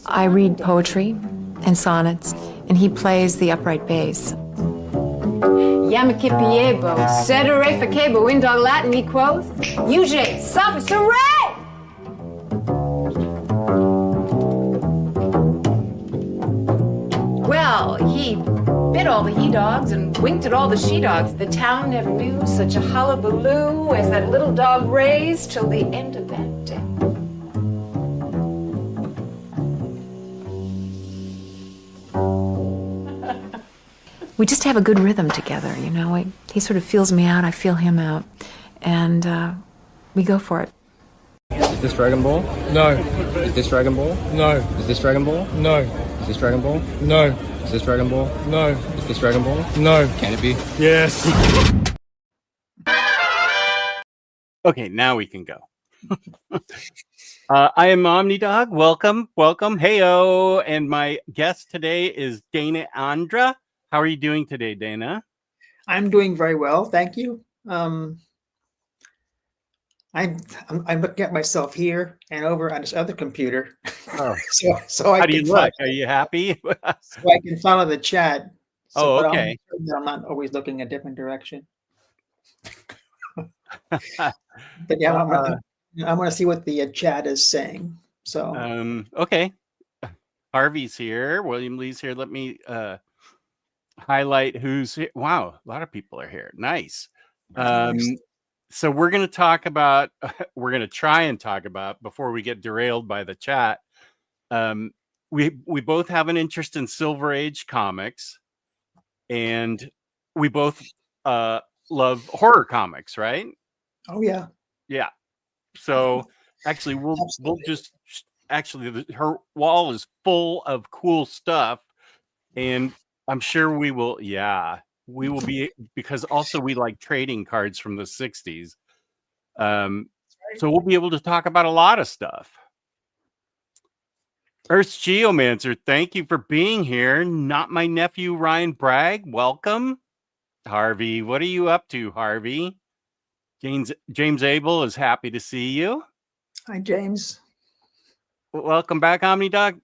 I read poetry and sonnets, and he plays the upright bass. Yamakipiebo, sedere facebo, indog Latin he quoth, Uge, sophis, hooray! Well, he bit all the he-dogs and winked at all the she-dogs. The town never knew such a hullabaloo as that little dog raised till the end of that day. We just have a good rhythm together, you know. He sort of feels me out, I feel him out, and we go for it. Is this Dragon Ball? No. Is this Dragon Ball? No. Is this Dragon Ball? No. Is this Dragon Ball? No. Is this Dragon Ball? No. Is this Dragon Ball? No. Can it be? Yes. Okay, now we can go. I am Omnidog. Welcome. Heyo. And my guest today is Dana Andra. How are you doing today, Dana? I'm doing very well, thank you. I'm looking at myself here and over on this other computer. Oh. so I How do you can look? Are you happy? so I can follow the chat. Oh, but okay. I'm not always looking a different direction. But yeah, I want to see what the chat is saying. So okay. Harvey's here. William Lee's here. Let me highlight who's here. Wow, a lot of people are here. Nice. So we're going to talk about, we're going to try and talk about, before we get derailed by the chat, we both have an interest in Silver Age comics, and we both love horror comics, right? Oh yeah. Yeah. So actually her wall is full of cool stuff, and I'm sure we will be, because also we like trading cards from the 60s. So we'll be able to talk about a lot of stuff. Earth's Geomancer, thank you for being here. Not my nephew, Ryan Bragg. Welcome. Harvey, what are you up to, Harvey? James Abel is happy to see you. Hi, James. Welcome back, Omnidog.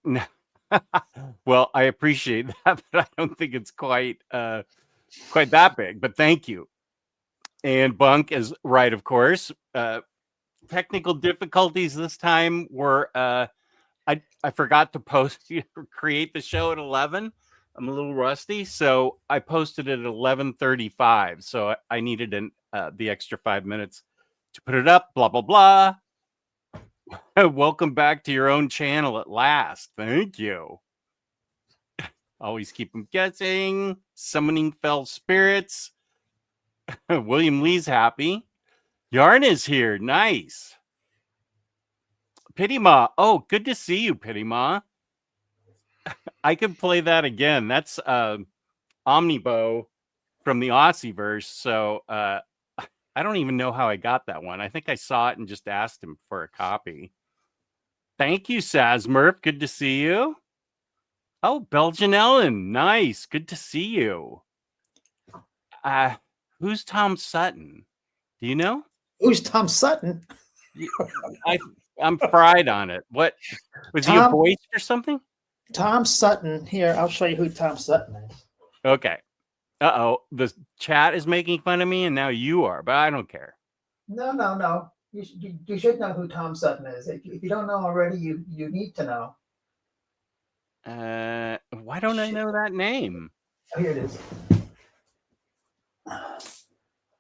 Well, I appreciate that, but I don't think it's quite that big, but thank you. And Bunk is right, of course. Technical difficulties this time were I forgot to create the show at 11. I'm a little rusty, so I posted it at 11:35. So I needed the extra 5 minutes to put it up. Blah blah blah. Welcome back to your own channel at last. Thank you. Always keep them guessing. Summoning fell spirits. William Lee's happy. Yarn is here. Nice. Pity Ma. Oh, good to see you, Pity Ma. I could play that again. That's Omnibo from the Aussieverse. So I don't even know how I got that one. I think I saw it and just asked him for a copy. Thank you, Sazmurf. Good to see you. Oh, Belgian Ellen. Nice. Good to see you. Who's Tom Sutton? Do you know? Who's Tom Sutton? I'm fried on it. What was he a voice or something? Tom Sutton. Here, I'll show you who Tom Sutton is. Okay. Uh-oh. The chat is making fun of me, and now you are, but I don't care. No. You should know who Tom Sutton is. If you don't know already, you need to know. Why don't I know that name? Oh, here it is.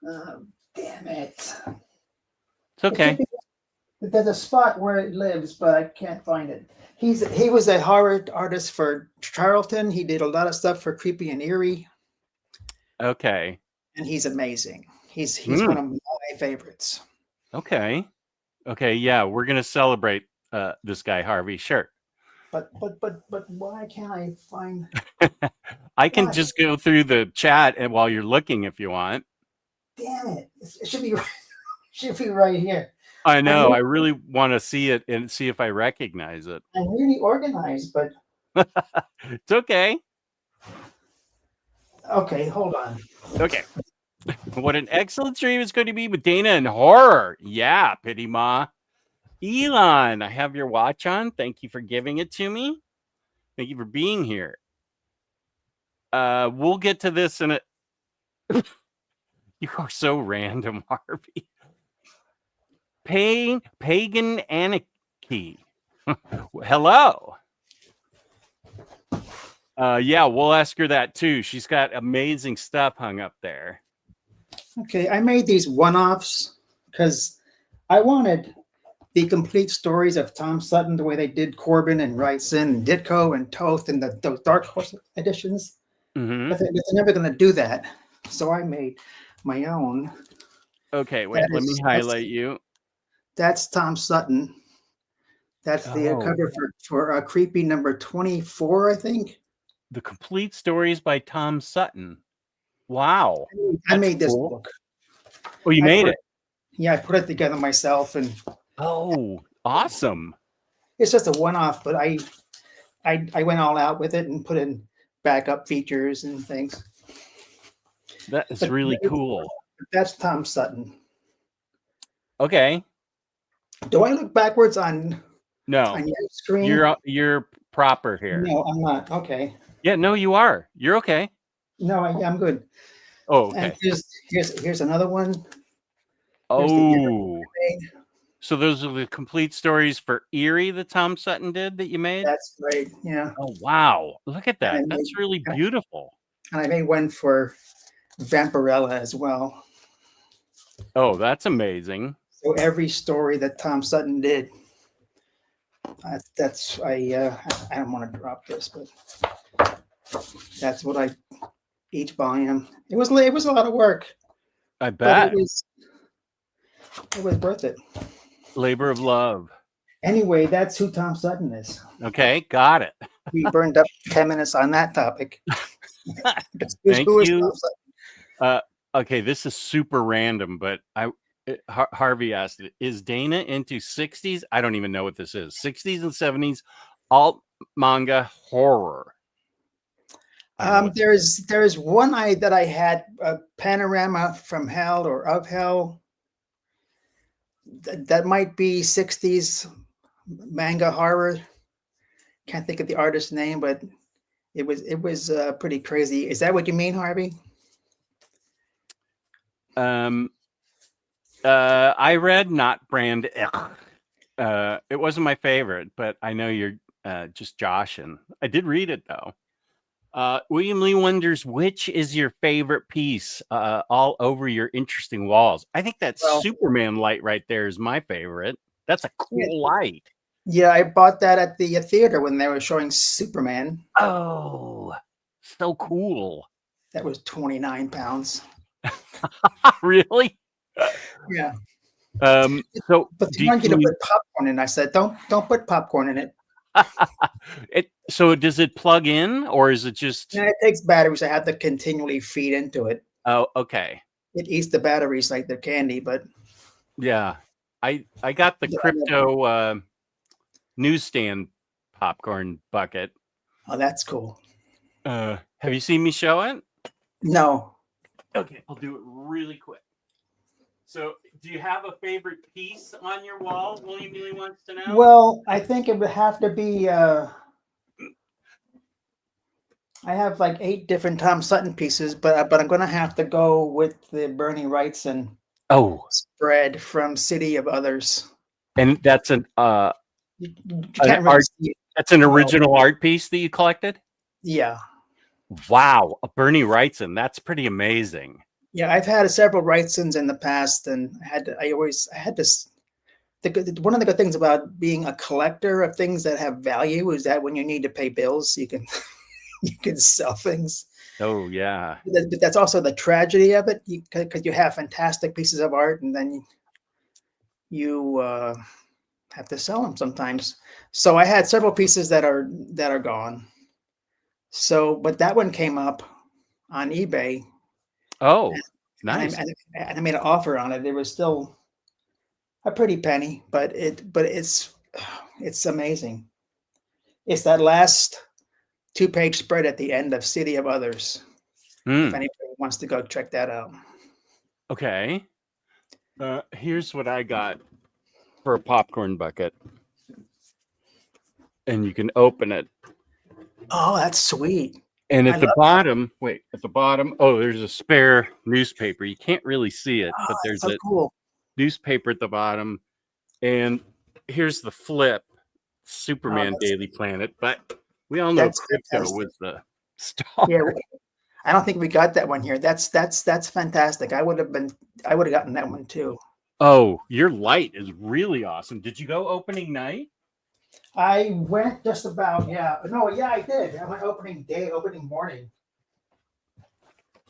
Damn it. It's okay. There's a spot where it lives, but I can't find it. He was a horror artist for Charlton. He did a lot of stuff for Creepy and Eerie. Okay. And he's amazing. He's one of my favorites. Okay. Yeah, we're gonna celebrate this guy, Harvey. Sure. But why can't I find? I can just go through the chat and while you're looking, if you want. Damn it! It should be right here. I know. I really want to see it and see if I recognize it. I'm really organized, but it's okay. Okay, hold on. Okay. What an excellent stream it's going to be with Dana and horror. Yeah, Pity Ma. Elon, I have your watch on. Thank you for giving it to me. Thank you for being here. We'll get to this in a. You are so random, Harvey. Pagan Anarchy. Hello. Yeah, we'll ask her that too. She's got amazing stuff hung up there. Okay, I made these one-offs because I wanted the complete stories of Tom Sutton, the way they did Corbin and Wrightson and Ditko and Toth and the Dark Horse editions. Mm-hmm. But they're never going to do that. So I made my own. Okay, wait, let me highlight you. That's Tom Sutton. That's the cover for Creepy number 24, I think. The complete stories by Tom Sutton. Wow. I made this book. Oh, you made it? Yeah, I put it together myself. And oh, awesome. It's just a one-off, but I went all out with it and put in backup features and things. That is really cool. That's Tom Sutton. Okay. Do I look backwards on your screen? You're proper here. No, I'm not. Okay. Yeah, no, you are. You're okay. No, I'm good. Oh, okay. And here's another one. Oh. So those are the complete stories for Erie that Tom Sutton did that you made? That's right. Yeah. Oh, wow. Look at that. That's really beautiful. And I made one for Vampirella as well. Oh, that's amazing. So every story that Tom Sutton did, I don't want to drop this, but that's what each volume. It was a lot of work. I bet. It was worth it. Labor of love. Anyway, that's who Tom Sutton is. Okay, got it. We burned up 10 minutes on that topic. Thank you. Okay, this is super random, but Harvey asked, is Dana into 60s? I don't even know what this is. 60s and 70s alt manga horror. There's one that I had, Panorama from Hell or of Hell. That might be 60s manga horror. Can't think of the artist's name, but it was pretty crazy. Is that what you mean, Harvey? I read Not Brand. It wasn't my favorite, but I know you're just joshing. I did read it though. William Lee wonders, which is your favorite piece all over your interesting walls? I think that Superman light right there is my favorite. That's a cool light. Yeah, I bought that at the theater when they were showing Superman. Oh, so cool. That was 29 pounds. Really? Yeah. But they want you to put popcorn in. I said, don't put popcorn in it. So does it plug in, or is it just? Yeah, it takes batteries. I have to continually feed into it. Oh, okay. It eats the batteries like they're candy, but yeah, I got the crypto newsstand popcorn bucket. Oh, that's cool. Have you seen me show it? No. Okay, I'll do it really quick. So, do you have a favorite piece on your wall? William really wants to know. Well, I think it would have to be. I have like 8 different Tom Sutton pieces, but I'm going to have to go with the Bernie Wrightson spread from City of Others. And that's an that's an original art piece that you collected? Yeah. Wow, a Bernie Wrightson. That's pretty amazing. Yeah, I've had several Wrightsons in the past, and I had this. One of the good things about being a collector of things that have value is that when you need to pay bills, you can sell things. Oh yeah. But that's also the tragedy of it, because you have fantastic pieces of art, and then you have to sell them sometimes. So I had several pieces that are gone. So, but that one came up on eBay. Oh, nice. And I made an offer on it. It was still a pretty penny, but it's amazing. It's that last 2-page spread at the end of City of Others. If anybody wants to go check that out. Okay. Here's what I got. for a popcorn bucket. And you can open it. Oh, that's sweet. And I at the love bottom, oh, there's a spare newspaper. You can't really see it, but Oh, there's that's so a cool. newspaper at the bottom. And here's the flip, Oh, Superman that's Daily Planet. But we all know Crypto fantastic. was the star. Yeah, I don't think we got that one here. That's fantastic. I would have gotten that one too. Oh, your light is really awesome. Did you go opening night? I went just about, yeah. No, yeah, I did. I went opening morning.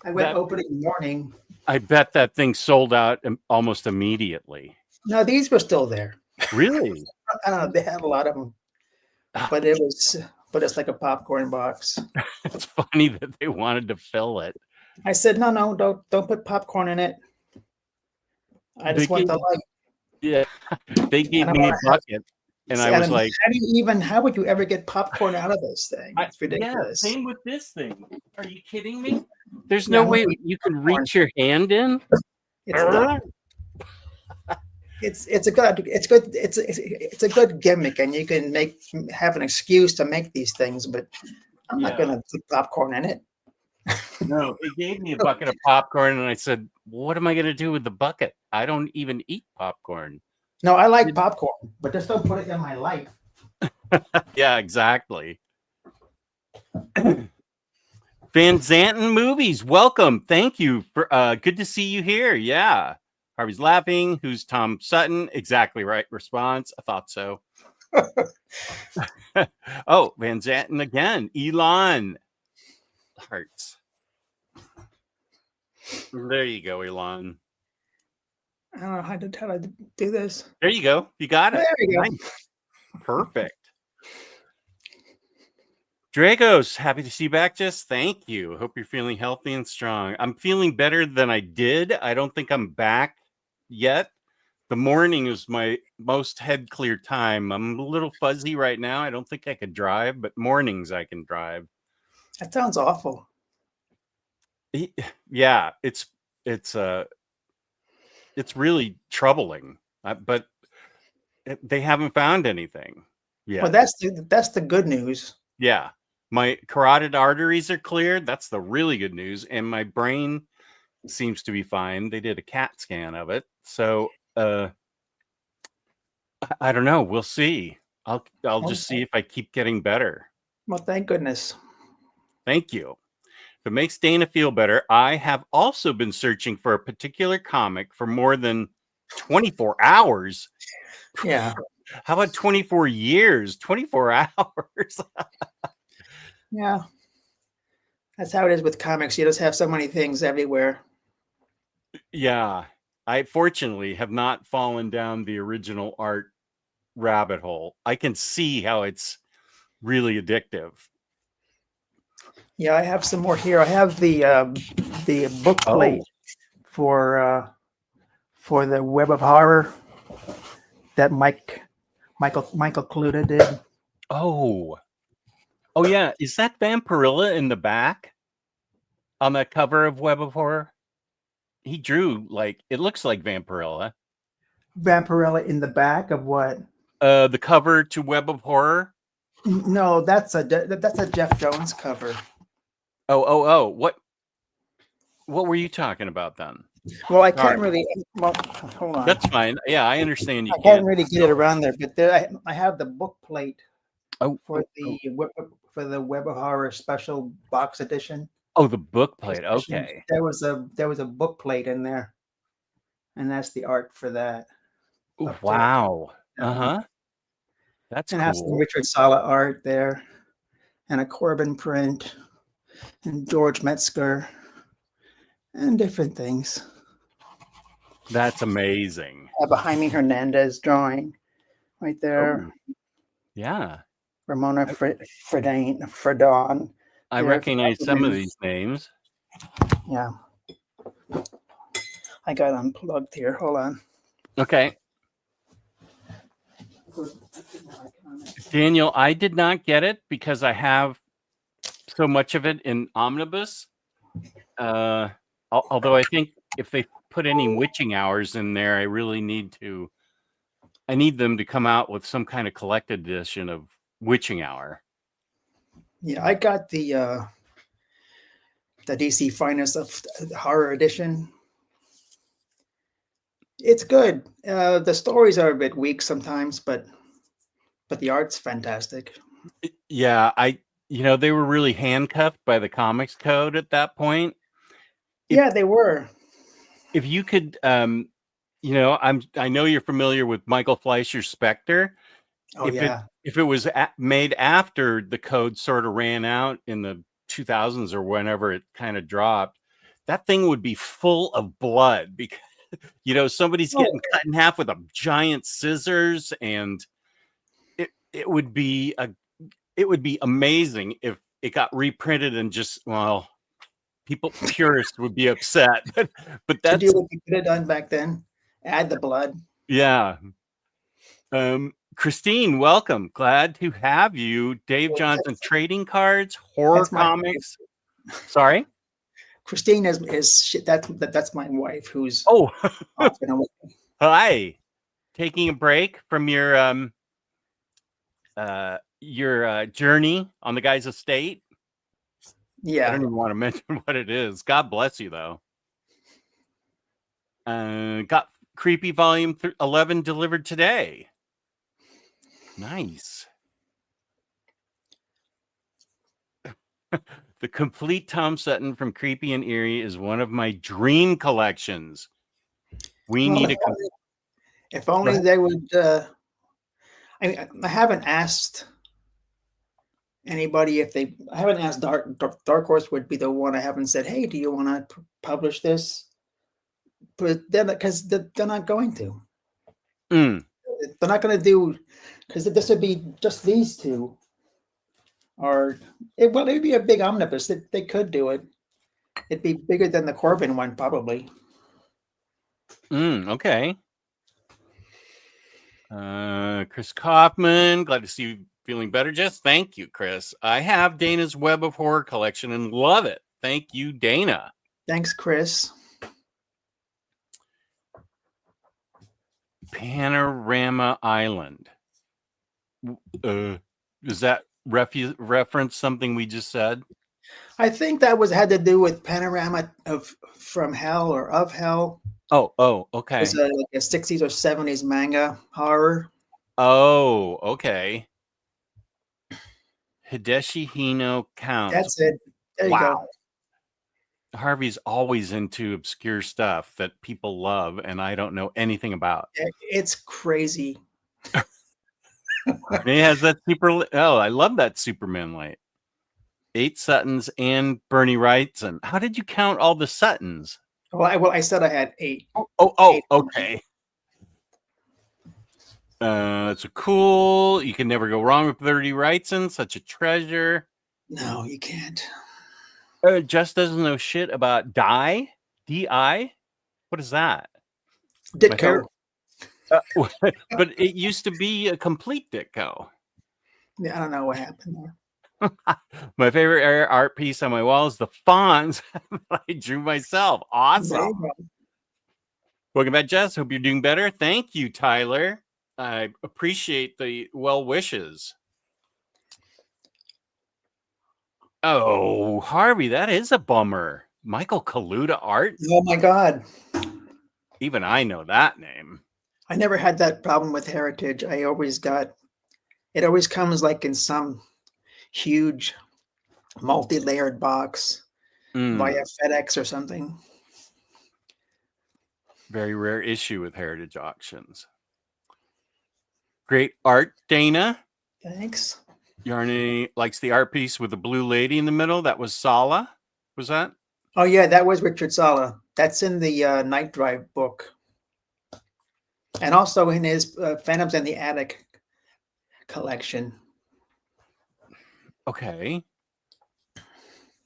I went That- opening morning. I bet that thing sold out almost immediately. No, these were still there. Really? I don't know. They had a lot of them, but it's like a popcorn box. It's funny that they wanted to fill it. I said, no, don't put popcorn in it. I just want the light. Yeah, they gave me a bucket, and I was like, how would you ever get popcorn out of this thing? It's ridiculous. Yeah, same with this thing. Are you kidding me? There's no way you can reach your hand in. It's not. It's a good gimmick, and you can have an excuse to make these things, but I'm not gonna put popcorn in it. No, they gave me a bucket of popcorn, and I said, "What am I gonna do with the bucket? I don't even eat popcorn." No, I like popcorn, but just don't put it in my light. Yeah, exactly. Van Zanten Movies, welcome. Thank you for good to see you here. Yeah. Harvey's laughing. Who's Tom Sutton? Exactly right response. I thought so. Oh, Van Zanten again. Elon Hearts. There you go, Elon. I don't know how to do this. There you go. You got it. There we go. Nice. Perfect. Dragos, happy to see you back. Just thank you. Hope you're feeling healthy and strong. I'm feeling better than I did. I don't think I'm back yet. The morning is my most head clear time. I'm a little fuzzy right now. I don't think I could drive, but mornings I can drive. That sounds awful. Yeah, it's really troubling. But they haven't found anything. Yeah. Well, that's the good news. Yeah. My carotid arteries are cleared. That's the really good news. And my brain seems to be fine. They did a CAT scan of it. So I don't know. We'll see. I'll just see if I keep getting better. Well, thank goodness. Thank you. If it makes Dana feel better, I have also been searching for a particular comic for more than 24 hours. Yeah. How about 24 years? 24 hours. Yeah. That's how it is with comics. You just have so many things everywhere. Yeah. I fortunately have not fallen down the original art rabbit hole. I can see how it's really addictive. Yeah, I have some more here. I have the book plate for the Web of Horror that Michael Cluda did. Oh yeah. Is that Vampirilla in the back on that cover of Web of Horror? He drew it looks like Vampirilla. Vampirilla in the back of what? The cover to Web of Horror. No, that's a Jeff Jones cover. Oh. What were you talking about then? Well, I can't really. Well, hold on. That's fine. Yeah, I understand. I can't really get it around there, but I have the book plate for the Web of Horror special box edition. Oh, the book plate. Okay. There was a book plate in there, and that's the art for that. Ooh, wow. Uh-huh. That's and cool. has some Richard Sala art there, and a Corbin print, and George Metzger, and different things. That's amazing. I have a Jaime Hernandez drawing right there. Oh, yeah. Ramona Fredon. I recognize some of these names. Yeah. I got unplugged here. Hold on. Okay. Daniel, I did not get it because I have so much of it in Omnibus. Although I think if they put any witching hours in there, I really need to I need them to come out with some kind of collected edition of Witching Hour. Yeah, I got the DC Finest of Horror Edition. It's good. The stories are a bit weak sometimes, but the art's fantastic. Yeah, they were really handcuffed by the Comics Code at that point. Yeah, they were. If you could, I know you're familiar with Michael Fleischer's Spectre. Oh, yeah. If it was made after the code sort of ran out in the 2000s or whenever it kind of dropped, that thing would be full of blood because somebody's getting cut in half with a giant scissors, and it would be amazing if it got reprinted and just, well, purists would be upset, but that's to do what you could have done back then. Add the blood. Yeah. Christine, welcome. Glad to have you. Dave Johnson, trading cards, horror comics. Sorry, Christine is that's my wife who's Hi. Taking a break from your journey on the guy's estate. Yeah. I don't even want to mention what it is. God bless you, though. Got Creepy Volume 11 delivered today. Nice. The complete Tom Sutton from Creepy and Eerie is one of my dream collections. If only they would. I haven't asked anybody if they. I haven't asked Dark Horse would be the one. I haven't said, hey, do you want to publish this? But then, because they're not going to. They're not going to do, because this would be just these two. Or it would be a big omnibus. They could do it. It'd be bigger than the Corbin one, probably. Okay. Chris Kaufman, glad to see you feeling better, Jess. Thank you, Chris. I have Dana's Web of Horror collection and love it. Thank you, Dana. Thanks, Chris. Panorama Island. Does that reference something we just said? I think that had to do with Panorama from Hell or of Hell. Oh, okay. It was like a 60s or 70s manga horror. Oh, okay. Hideshi Hino Count. That's it. There you go. Harvey's always into obscure stuff that people love, and I don't know anything about. It's crazy. He has that I love that Superman light. 8 Suttons and Bernie Wrightson. How did you count all the Suttons? Well, I said I had 8. Oh, okay. It's a cool. You can never go wrong with Bernie Wrightson. Such a treasure. No, you can't. Jess doesn't know shit about DI. DI? What is that? Ditko. But it used to be a complete Ditko. Yeah, I don't know what happened there. My favorite art piece on my wall is the fawns I drew myself. Awesome. Welcome back, Jess. Hope you're doing better. Thank you, Tyler. I appreciate the well wishes. Oh, Harvey, that is a bummer. Michael Kaluta art? Oh, my God. Even I know that name. I never had that problem with Heritage. It always comes like in some huge multi-layered box via FedEx or something. Very rare issue with Heritage Auctions. Great art, Dana. Thanks. Yarny likes the art piece with the blue lady in the middle. That was Sala. Was that? Oh, yeah, that was Richard Sala. That's in the Night Drive book. And also in his Phantoms in the Attic collection. Okay.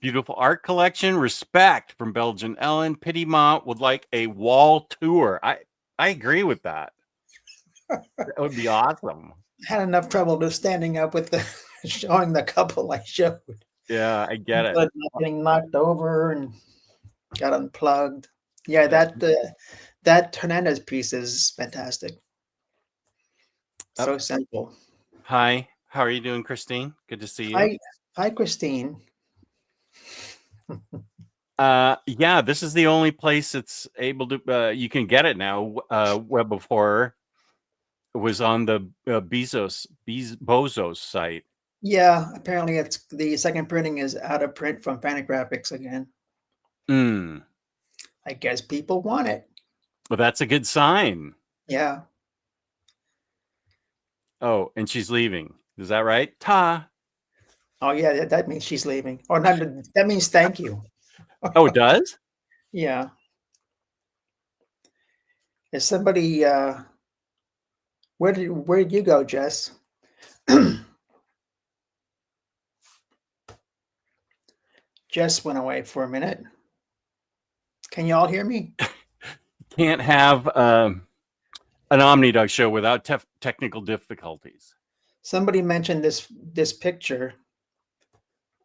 Beautiful art collection. Respect from Belgian Ellen. Pity Ma would like a wall tour. I agree with that. That would be awesome. Had enough trouble just standing up with showing the couple I showed. Yeah, I get it. But getting knocked over and got unplugged. Yeah, that Hernandez piece is fantastic. So simple. Hi, how are you doing, Christine? Good to see you. Hi, Christine. Yeah, this is the only place it's able to. You can get it now. Web of Horror was on the Bozos site. Yeah, apparently it's the second printing is out of print from Fantagraphics again. Mm. I guess people want it. Well, that's a good sign. Yeah. Oh, and she's leaving. Is that right? Ta. Oh yeah, that means she's leaving. Or not, that means thank you. Oh, it does? Yeah. Is somebody where did you go, Jess? Jess went away for a minute. Can you all hear me? Can't have an Omnidog show without technical difficulties. Somebody mentioned this picture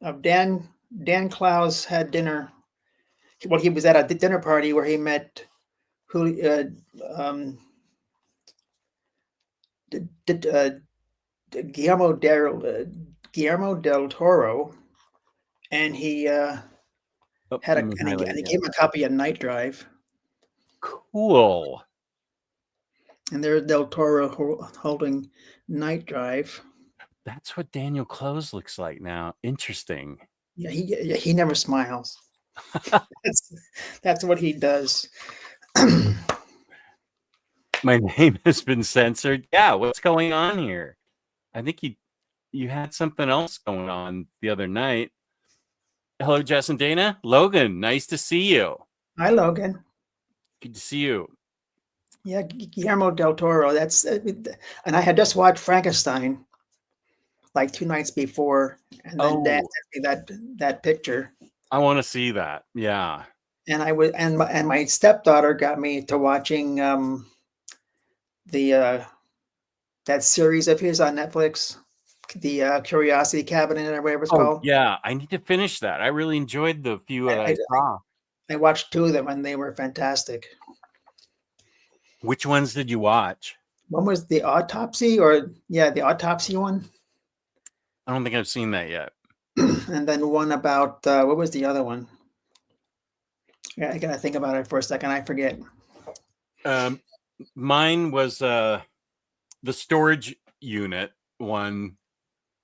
of Dan Klaus had dinner. Well, he was at a dinner party where he met Guillermo del Toro, and he Oh, had let me and highlight he again. gave him a copy of Night Drive, Cool. and there's del Toro holding Night Drive. That's what Daniel Close looks like now. Interesting. Yeah, he never smiles. That's what he does. My name has been censored. Yeah, what's going on here? I think you had something else going on the other night. Hello, Jess and Dana. Logan, nice to see you. Hi, Logan. Good to see you. Yeah, Guillermo del Toro. And I had just watched Frankenstein like 2 nights before, and then Dad sent me that picture. I want to see that. Yeah. And my stepdaughter got me to watching that series of his on Netflix, the Curiosity Cabinet or whatever it's called. Yeah. I need to finish that. I really enjoyed the few that I saw. I watched 2 of them and they were fantastic. Which ones did you watch? One was the autopsy, the autopsy one. I don't think I've seen that yet. And then one about what was the other one? Yeah, I gotta think about it for a second. I forget. Mine was the storage unit one.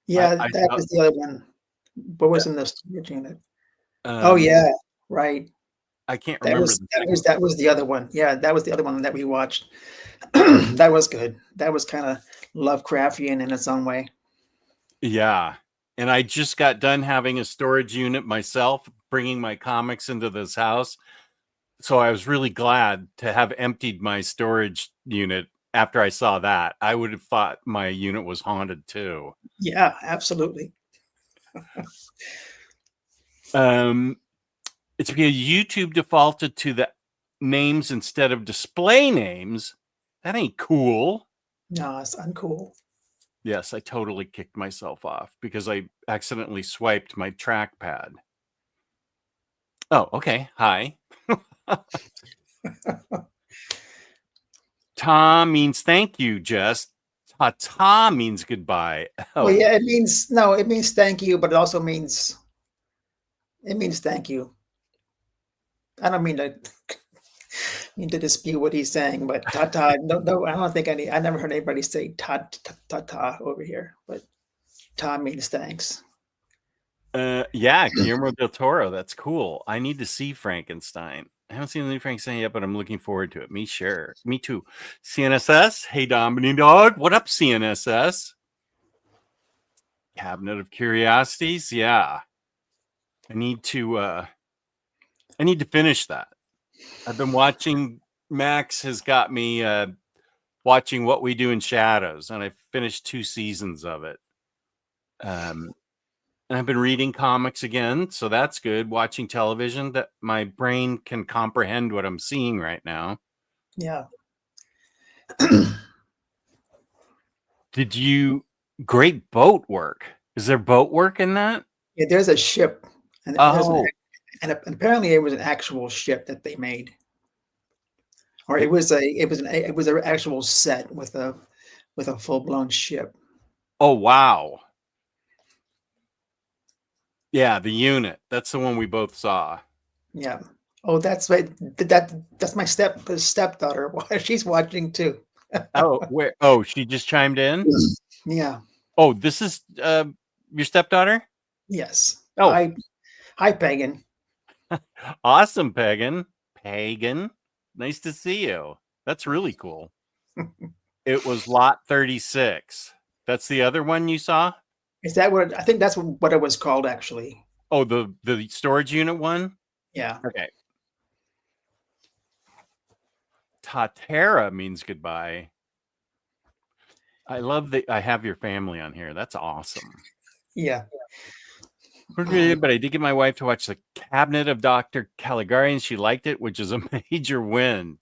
Yeah, that was the other one. What was in the storage unit? Oh yeah, right. I can't remember. That was the other one. Yeah, that was the other one that we watched. That was good. That was kind of Lovecraftian in its own way. Yeah. And I just got done having a storage unit myself, bringing my comics into this house. So I was really glad to have emptied my storage unit after I saw that. I would have thought my unit was haunted too. Yeah, absolutely. It's because YouTube defaulted to the names instead of display names. That ain't cool. No, it's uncool. Yes, I totally kicked myself off because I accidentally swiped my trackpad. Oh, okay. Hi. Ta means thank you, Jess. Ta means goodbye. Oh. Well, yeah, it means thank you, but it also means thank you. I don't mean to dispute what he's saying, but ta-ta, no, I don't think I never heard anybody say ta-ta over here, but ta means thanks. Yeah, Guillermo del Toro. That's cool. I need to see Frankenstein. I haven't seen the new Frankenstein yet, but I'm looking forward to it. Me too. CNSS. Hey, Omnidog. What up, CNSS? Cabinet of Curiosities. Yeah. I need to finish that. I've been watching. Max has got me watching What We Do in Shadows, and I finished 2 seasons of it. And I've been reading comics again, so that's good. Watching television, that my brain can comprehend what I'm seeing right now. Yeah. Great boat work. Is there boat work in that? Yeah, there's a ship, and and apparently it was an actual ship that they made, or it was an actual set with a with a full-blown ship. Oh, wow. Yeah, the unit. That's the one we both saw. Yeah. Oh, that's right. That's my stepdaughter. She's watching too. Oh, where? Oh, she just chimed in. Yeah. Oh, this is your stepdaughter. Yes. Oh, Hi, Pagan. awesome, Pagan. Pagan, nice to see you. That's really cool. It was lot 36. That's the other one you saw. Is that what I think? That's what it was called, actually. Oh, the storage unit one. Yeah. Okay. Tatera means goodbye. I love that I have your family on here. That's awesome. Yeah. But I did get my wife to watch The Cabinet of Dr. Caligari, and she liked it, which is a major win.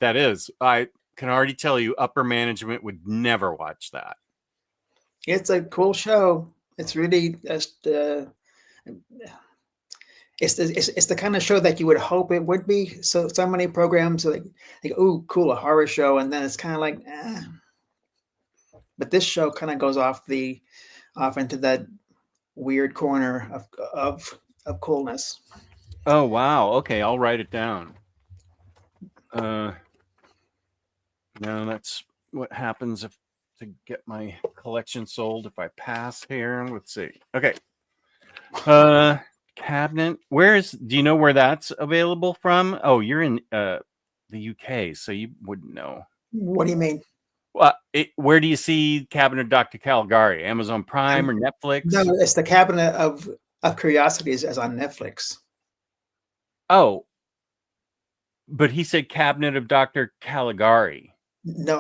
That is. I can already tell you upper management would never watch that. It's a cool show. It's really just it's the kind of show that you would hope it would be. So many programs are like oh, cool, a horror show, and then it's kind of like but this show kind of goes off into that weird corner of coolness. Oh wow. Okay, I'll write it down. No, that's what happens if to get my collection sold if I pass here. Let's see. Okay. Cabinet. Do you know where that's available from? Oh, you're in the UK, so you wouldn't know. What do you mean? Where do you see Cabinet of Dr. Caligari? Amazon Prime or Netflix? No, it's the Cabinet of Curiosities as on Netflix. Oh, but he said Cabinet of Dr. Caligari. No,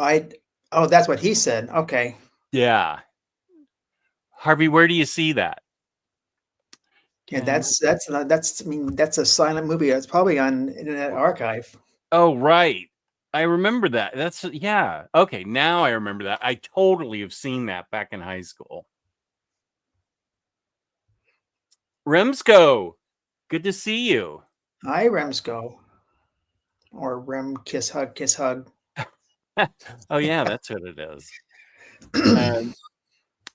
that's what he said. Okay. Yeah. Harvey, where do you see that? Yeah, that's I mean, that's a silent movie. It's probably on Internet Archive. Oh, right. I remember that. Yeah. Okay, now I remember that. I totally have seen that back in high school. Remsco, good to see you. Hi, Remsco. Or Rem Kiss Hug Kiss Hug. Oh yeah, that's what it is.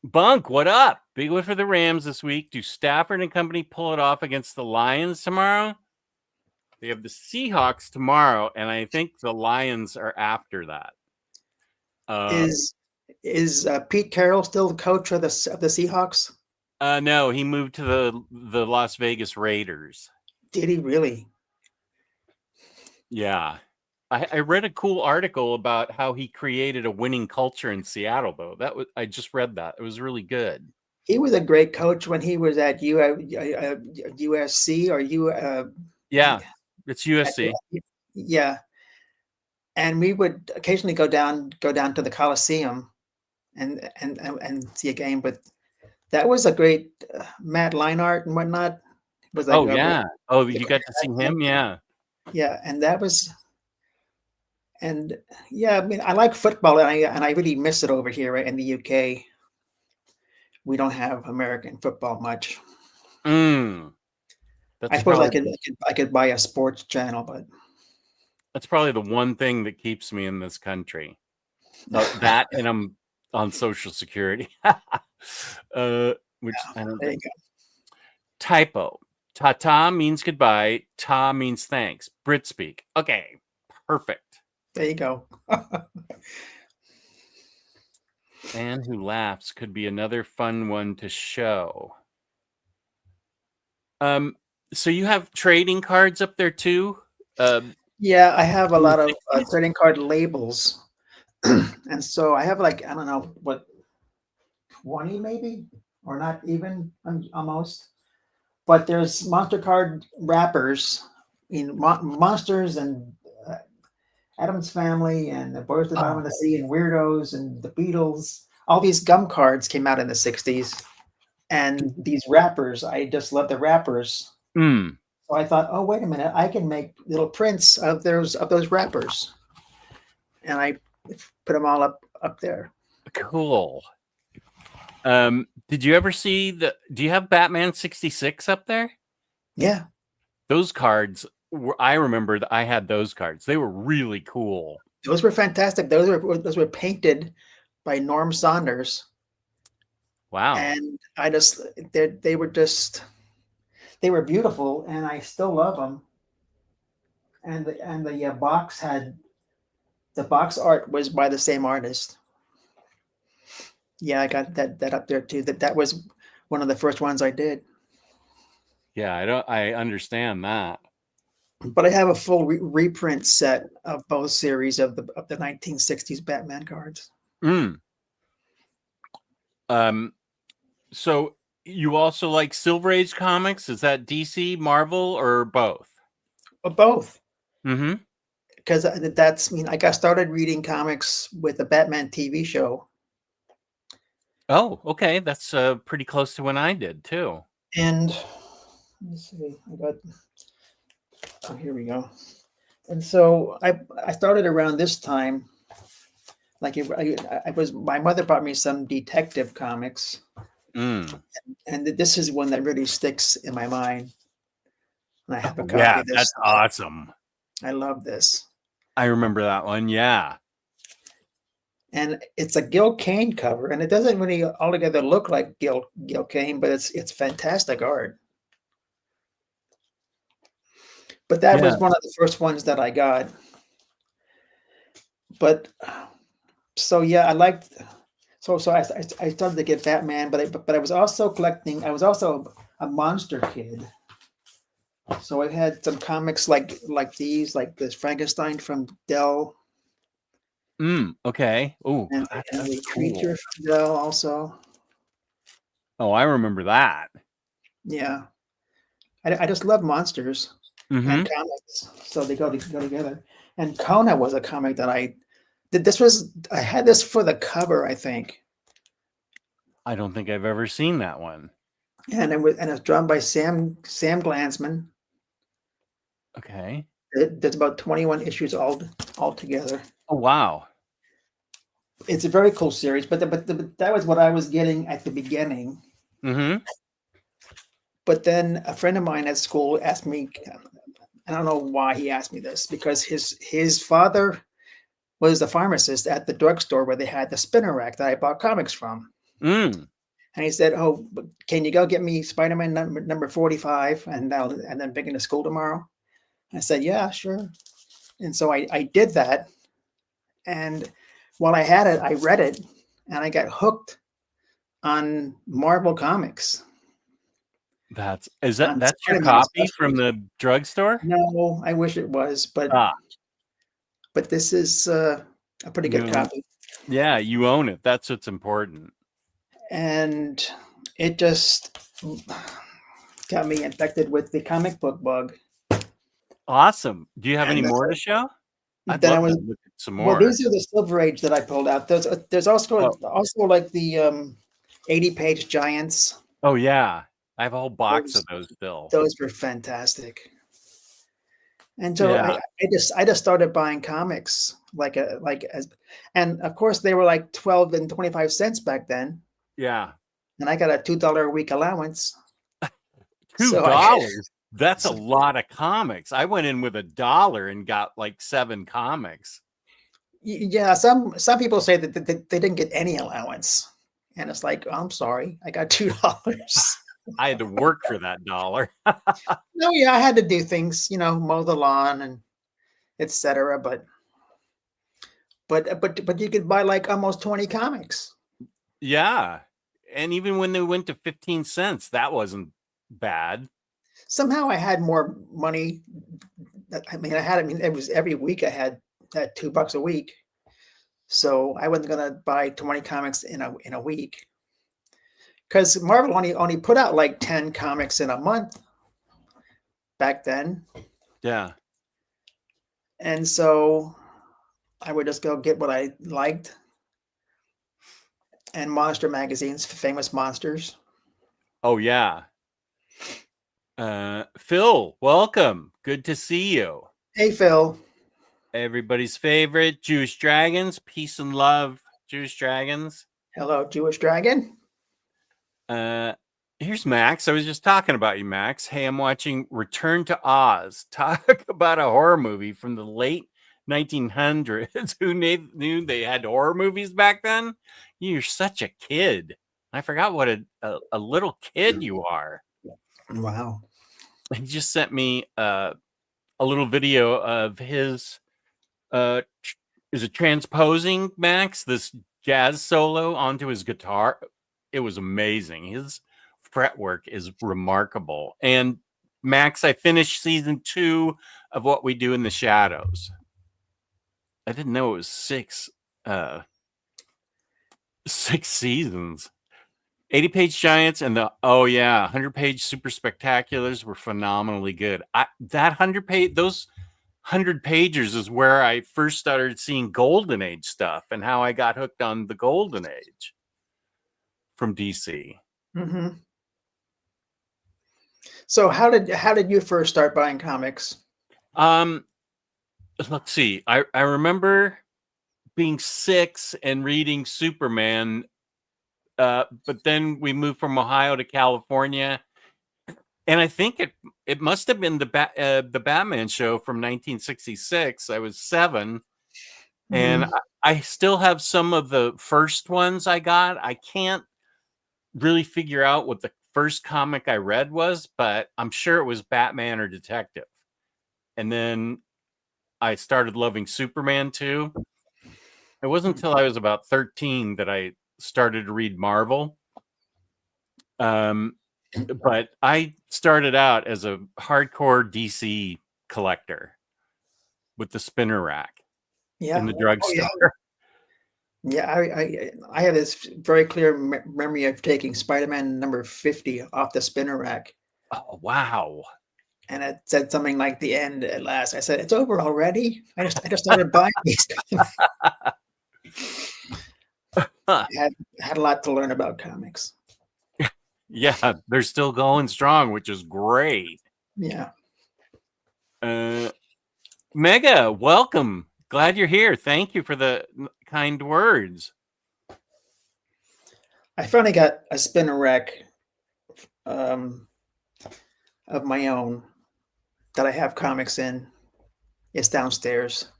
Bunk, what up? Big win for the Rams this week. Do Stafford and company pull it off against the Lions tomorrow? They have the Seahawks tomorrow, and I think the Lions are after that. Is Pete Carroll still the coach of the Seahawks? No, he moved to the Las Vegas Raiders. Did he really? Yeah. I read a cool article about how he created a winning culture in Seattle, though. I just read that. It was really good. He was a great coach when he was at USC or yeah, it's USC. Yeah, and we would occasionally go down to the Coliseum and see a game. But that was a great Matt Leinart and whatnot. Was like, you got to see him, yeah, and that was. And yeah, I mean, I like football, and I really miss it over here in the UK. We don't have American football much. I suppose I could buy a sports channel, but that's probably the one thing that keeps me in this country. That and I'm on Social Security, which I don't think. Typo. Ta-ta means goodbye. Ta means thanks. Brit speak. Okay, perfect. There you go. Man who laughs could be another fun one to show. So you have trading cards up there too? Yeah, I have a lot of trading card labels. And so I have I don't know, 20 maybe? Or not even, almost. But there's monster card wrappers, monsters and Addams Family and the Boys of the Bottom of the Sea and Weirdos and the Beatles. All these gum cards came out in the 60s. And these wrappers, I just love the wrappers. So I thought, oh, wait a minute, I can make little prints of those wrappers. And I put them all up there. Cool. Did you ever see do you have Batman 66 up there? Yeah. Those cards, I remember that I had those cards. They were really cool. Those were fantastic. Those were painted by Norm Saunders. Wow. And I just they were beautiful, and I still love them. And the box had the box art was by the same artist. Yeah, I got that up there too. That was one of the first ones I did. Yeah, I understand that. But I have a full reprint set of both series of the 1960s Batman cards. Mm. So you also like Silver Age comics? Is that DC, Marvel, or both? Both. Mm-hmm. Because I got started reading comics with the Batman TV show. Oh, okay. That's pretty close to when I did too. And let me see, here we go. And so I started around this time. Like I was, my mother brought me some detective comics, Mm. and this is one that really sticks in my mind. And I have a copy Yeah, of this. that's awesome. I love this. I remember that one. Yeah. And it's a Gil Kane cover, and it doesn't really altogether look like Gil Kane, but it's fantastic art. But that was one of the first ones that I got. But so yeah, I liked. So I started to get Batman, but I was also collecting. I was also a monster kid. So I had some comics like these, like this Frankenstein from Dell, Okay. Oh, and the Creature from Dell also. Oh, I remember that. Yeah, I just love monsters Mm-hmm. and comics, so they go together. And Kona was a comic that I did. I had this for the cover, I think, I don't think I've ever seen that one. and it was drawn by Sam Glanzman. Okay. There's about 21 issues all together. Oh, wow. It's a very cool series, but that was what I was getting at the beginning. Mm-hmm. But then a friend of mine at school asked me, I don't know why he asked me this, because his father was a pharmacist at the drugstore where they had the spinner rack that I bought comics from. Mm. And he said, "Oh, can you go get me Spider-Man number 45 and then bring it to school tomorrow?" I said, "Yeah, sure." And so I did that. And while I had it, I read it, and I got hooked on Marvel Comics. That's your Spider-Man copy especially. from the drugstore? No, I wish it was, but this is a pretty good copy. Yeah, you own it. That's what's important. And it just got me infected with the comic book bug. Awesome. Do you have And any more to show? I'd then I love was to look at some well, more. these are the Silver Age that I pulled out. There's also like the 80-page giants. Oh yeah, I have a whole box of those still. Those were fantastic. And so Yeah. I just started buying comics and of course they were like 12 and 25 cents back then. Yeah. And I got a $2 a week allowance. $2? That's a lot of comics. I went in with $1 and got like 7 comics. Yeah, some people say that they didn't get any allowance, and it's like, I'm sorry, I got $2. I had to work for that $1. No, yeah, I had to do things, mow the lawn and etc. But you could buy like almost 20 comics. Yeah, and even when they went to 15 cents, that wasn't bad. Somehow I had more money. It was every week I had $2 a week. So I wasn't gonna buy 20 comics in a week. Because Marvel only put out like 10 comics in a month back then. Yeah. And so I would just go get what I liked. And monster magazines, famous monsters. Oh yeah. Phil, welcome. Good to see you. Hey, Phil. Everybody's favorite, Jewish Dragons. Peace and love, Jewish Dragons. Hello, Jewish Dragon. Here's Max. I was just talking about you, Max. Hey, I'm watching Return to Oz. Talk about a horror movie from the late 1900s. Who knew they had horror movies back then? You're such a kid. I forgot what a little kid you are. Wow. He just sent me a little video of his is it transposing Max this jazz solo onto his guitar. It was amazing. His fretwork is remarkable. And Max, I finished season 2 of What We Do in the Shadows. I didn't know it was 6 seasons. 80-page Giants and the 100-page Super Spectaculars were phenomenally good. Those 100 pagers is where I first started seeing Golden Age stuff and how I got hooked on the Golden Age from DC. Mm-hmm. So how did you first start buying comics? Let's see. I remember being 6 and reading Superman, but then we moved from Ohio to California, and I think it must have been the Batman show from 1966. I was 7, and I still have some of the first ones I got. I can't really figure out what the first comic I read was, but I'm sure it was Batman or Detective. And then I started loving Superman too. It wasn't until I was about 13 that I started to read Marvel. But I started out as a hardcore DC collector with the spinner rack in the drugstore. Yeah, I have this very clear memory of taking Spider-Man number 50 off the spinner rack. Oh, wow. And it said something like the end at last. I said, "It's over already." I just started buying these. I had a lot to learn about comics. Yeah, they're still going strong, which is great. Yeah. Mega, welcome. Glad you're here. Thank you for the kind words. I finally got a spinner rack of my own that I have comics in. It's downstairs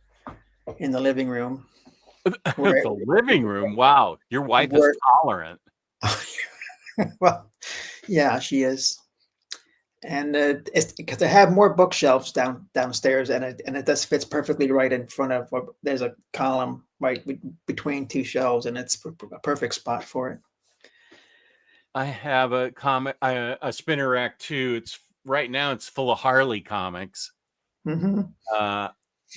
in the living room. The living room? Wow. Your wife is tolerant. Well, yeah, she is. And it's because I have more bookshelves downstairs, and it just fits perfectly right in front of. There's a column right between 2 shelves, and it's a perfect spot for it. I have a spinner rack too. Right now it's full of Harley comics. Mm-hmm.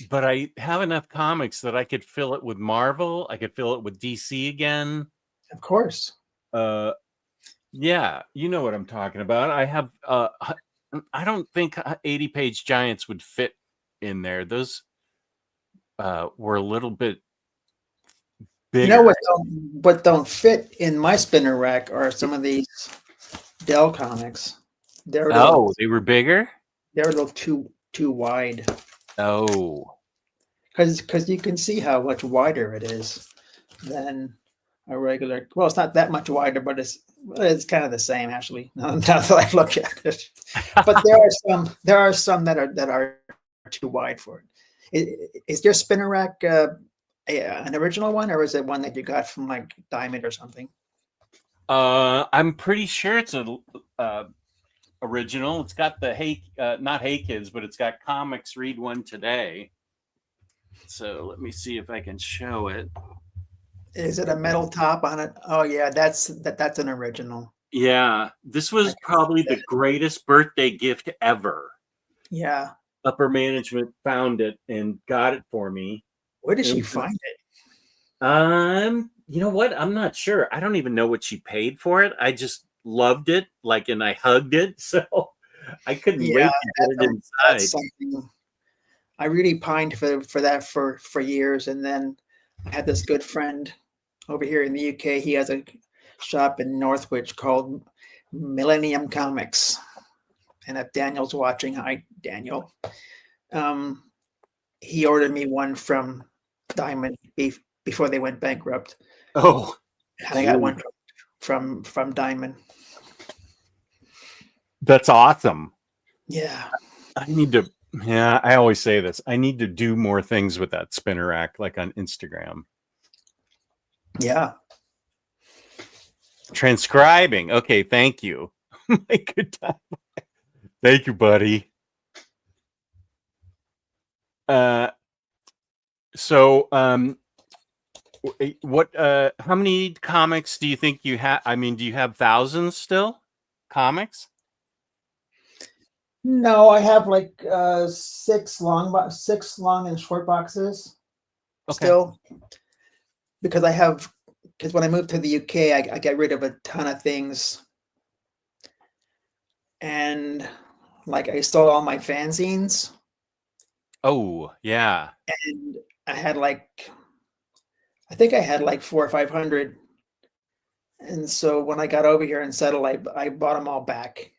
But I have enough comics that I could fill it with Marvel. I could fill it with DC again. Of course. Yeah, you know what I'm talking about. I have I don't think 80-page Giants would fit in there. Those were a little bit bigger. You know what don't fit in my spinner rack are some of these Dell comics. They were bigger? They're a little too wide. Oh. Because you can see how much wider it is than a regular. Well, it's not that much wider, but it's kind of the same actually. Now that I look at it, but there are some that are too wide for it. Is your spinner rack an original one, or is it one that you got from like Diamond or something? I'm pretty sure it's a original. It's got the not Hey Kids, but it's got Comics Read One Today. So let me see if I can show it. Is it a metal top on it? Oh yeah, that's an original. Yeah, this was probably the greatest birthday gift ever. Yeah. Upper management found it and got it for me. Where did she find it? You know what? I'm not sure. I don't even know what she paid for it. I just loved it, and I hugged it. So I couldn't wait to get it inside. I really pined for that for years, and then I had this good friend over here in the UK. He has a shop in Northwich called Millennium Comics. And if Daniel's watching, hi Daniel. He ordered me one from Diamond before they went bankrupt. Oh, and I got one from Diamond. That's awesome. Yeah, I need to Yeah, I always say this. I need to do more things with that spinner rack, like on Instagram. Yeah. Transcribing. Okay, thank you. My good time. Thank you, buddy. So what how many comics do you think you have? I mean, do you have thousands still? Comics? No, I have like six long and short boxes Okay. still, because when I moved to the UK, I got rid of a ton of things, and like I stole all my fanzines, Oh, yeah. and I had like I think I had like 400 or 500, and so when I got over here and settled, I bought them all back.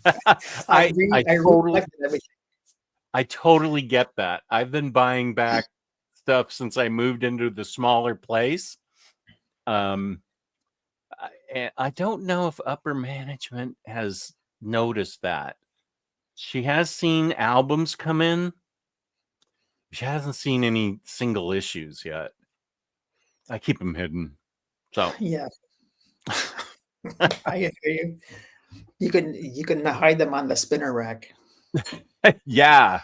I I totally recollected everything. I totally get that. I've been buying back stuff since I moved into the smaller place. And I don't know if upper management has noticed that. She has seen albums come in. She hasn't seen any single issues yet. I keep them hidden. So Yeah, I hear you. You can hide them on the spinner rack. yeah.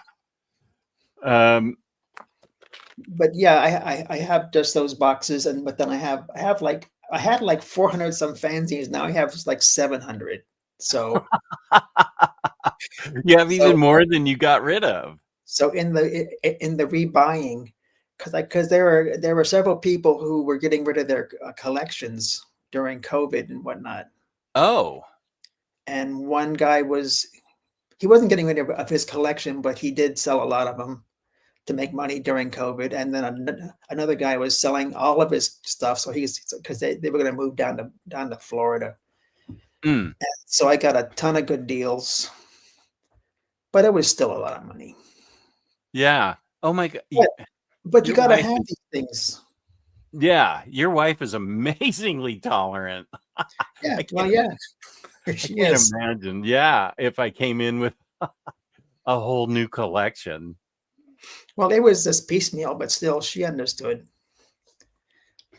But yeah, I have just those boxes, and but then I had like 400 some fanzines. Now I have like 700. So You have even so more than you got rid of. so in the rebuying, because there were several people who were getting rid of their collections during COVID and whatnot, Oh. and one guy he wasn't getting rid of his collection, but he did sell a lot of them to make money during COVID. And then another guy was selling all of his stuff. So because they were going to move down to Florida. Mm. So I got a ton of good deals, but it was still a lot of money. Yeah. Oh my God. But you Your got to wife have is- these things. Yeah. Your wife is amazingly tolerant. Yeah. I Well, can't, yeah, I she can't is. imagine. Yeah. If I came in with a whole new collection. Well, it was just piecemeal, but still, she understood.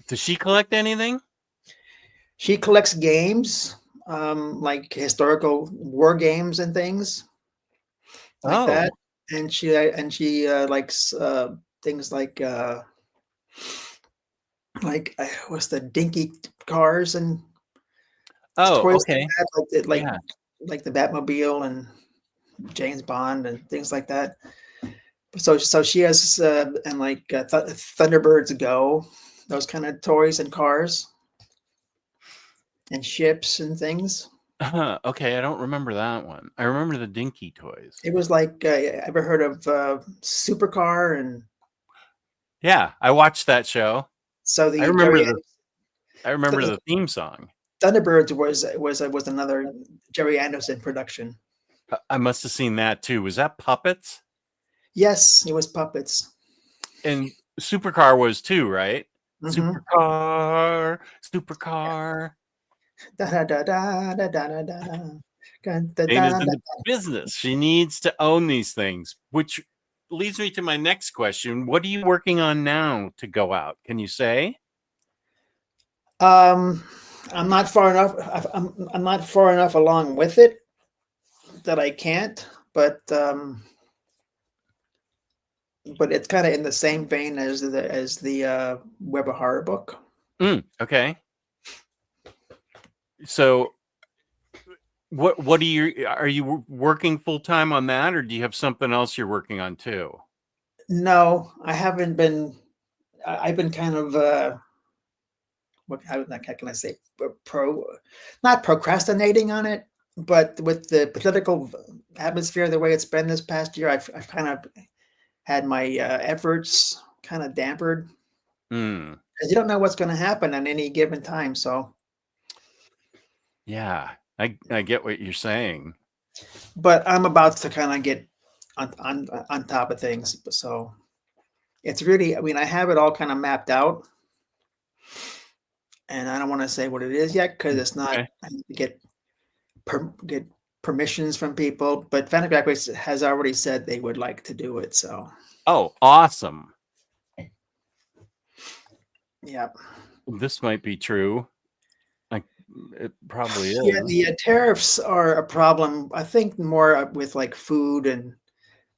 Does she collect anything? She collects games, like historical war games and things like that. Oh. And she likes things like what's the dinky cars and Oh, toys like okay. that, Yeah. like the Batmobile and James Bond and things like that. So she has and like Thunderbirds Go, those kind of toys and cars and ships and things. Okay. I don't remember that one. I remember the Dinky toys. It was like ever heard of Supercar? And Yeah. I watched that show. so I the remember Jerry the I remember Th- the theme song. Thunderbirds was another Jerry Anderson production. I must have seen that too. Was that puppets? Yes, it was puppets. And Supercar was too, right? Mhm. Supercar. Da da da da da da da da. Dun, da, Dana's da, in da. the business. She needs to own these things, which leads me to my next question. What are you working on now to go out? Can you say? I'm not far enough. I'm not far enough along with it that I can't. But it's kind of in the same vein as the Web of Horror book. Okay. So what are you working full time on that, or do you have something else you're working on too? No, I haven't been. I've been kind of how can I say not procrastinating on it, but with the political atmosphere the way it's been this past year, I've kind of had my efforts kind of dampered Mm. because you don't know what's going to happen at any given time. So, Yeah, I get what you're saying. but I'm about to kind of get on top of things. So it's really, I mean, I have it all kind of mapped out, and I don't want to say what it is yet because it's not. Okay. I need to get permissions from people, but Fantagraphics has already said they would like to do it. So, Oh, awesome. yeah. This might be true. It probably is. Yeah, the tariffs are a problem. I think more with like food and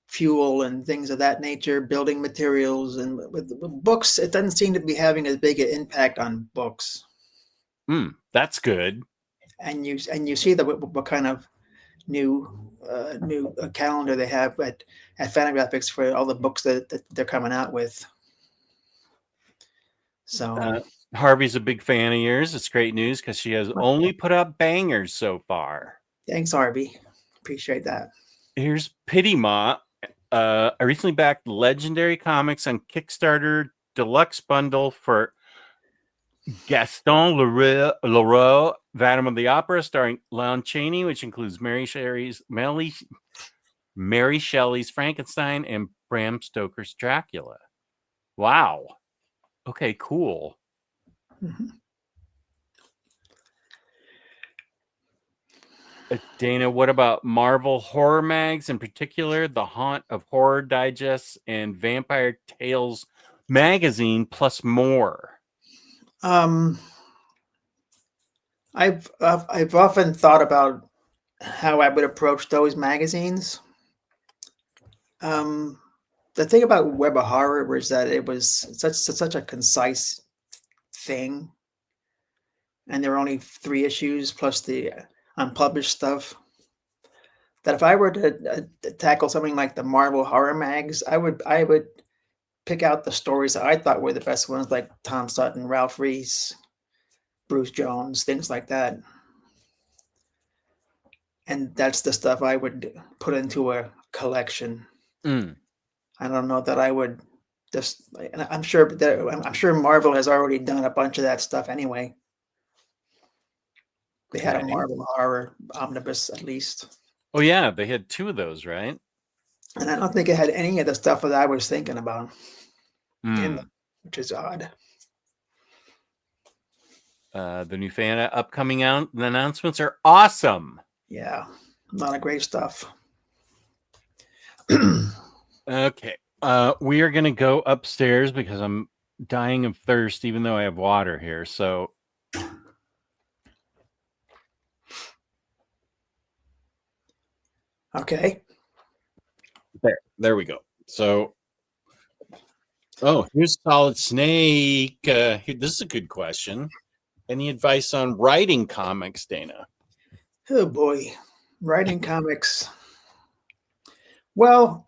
fuel and things of that nature, building materials, and with books, it doesn't seem to be having as big an impact on books. That's good. And you see what kind of new calendar they have at Fantagraphics for all the books that they're coming out with. So Harvey's a big fan of yours. It's great news because she has only put up bangers so far. thanks, Harvey. Appreciate that. Here's Pity Ma. I recently backed Legendary Comics on Kickstarter deluxe bundle for Gaston Leroux, Phantom of the Opera, starring Lon Chaney, which includes Mary Shelley's Frankenstein and Bram Stoker's Dracula. Wow. Okay, cool. Mm-hmm. Dana, what about Marvel horror mags, in particular The Haunt of Horror Digests and Vampire Tales magazine, plus more? I've often thought about how I would approach those magazines. The thing about Web of Horror was that it was such a concise thing, and there were only 3 issues plus the unpublished stuff, that if I were to tackle something like the Marvel horror mags, I would pick out the stories that I thought were the best ones, like Tom Sutton, Ralph Reese, Bruce Jones, things like that. And that's the stuff I would put into a collection. I don't know that I would just. I'm sure Marvel has already done a bunch of that stuff anyway. They had a Marvel horror omnibus, at least. Oh yeah, they had 2 of those, right? And I don't think it had any of the stuff that I was thinking about, which is odd. The new fan upcoming announcements are awesome. Yeah, a lot of great stuff. Okay, we are going to go upstairs because I'm dying of thirst, even though I have water here. So. Okay. There we go. So, here's Solid Snake. This is a good question. Any advice on writing comics, Dana? Oh boy, writing comics. Well,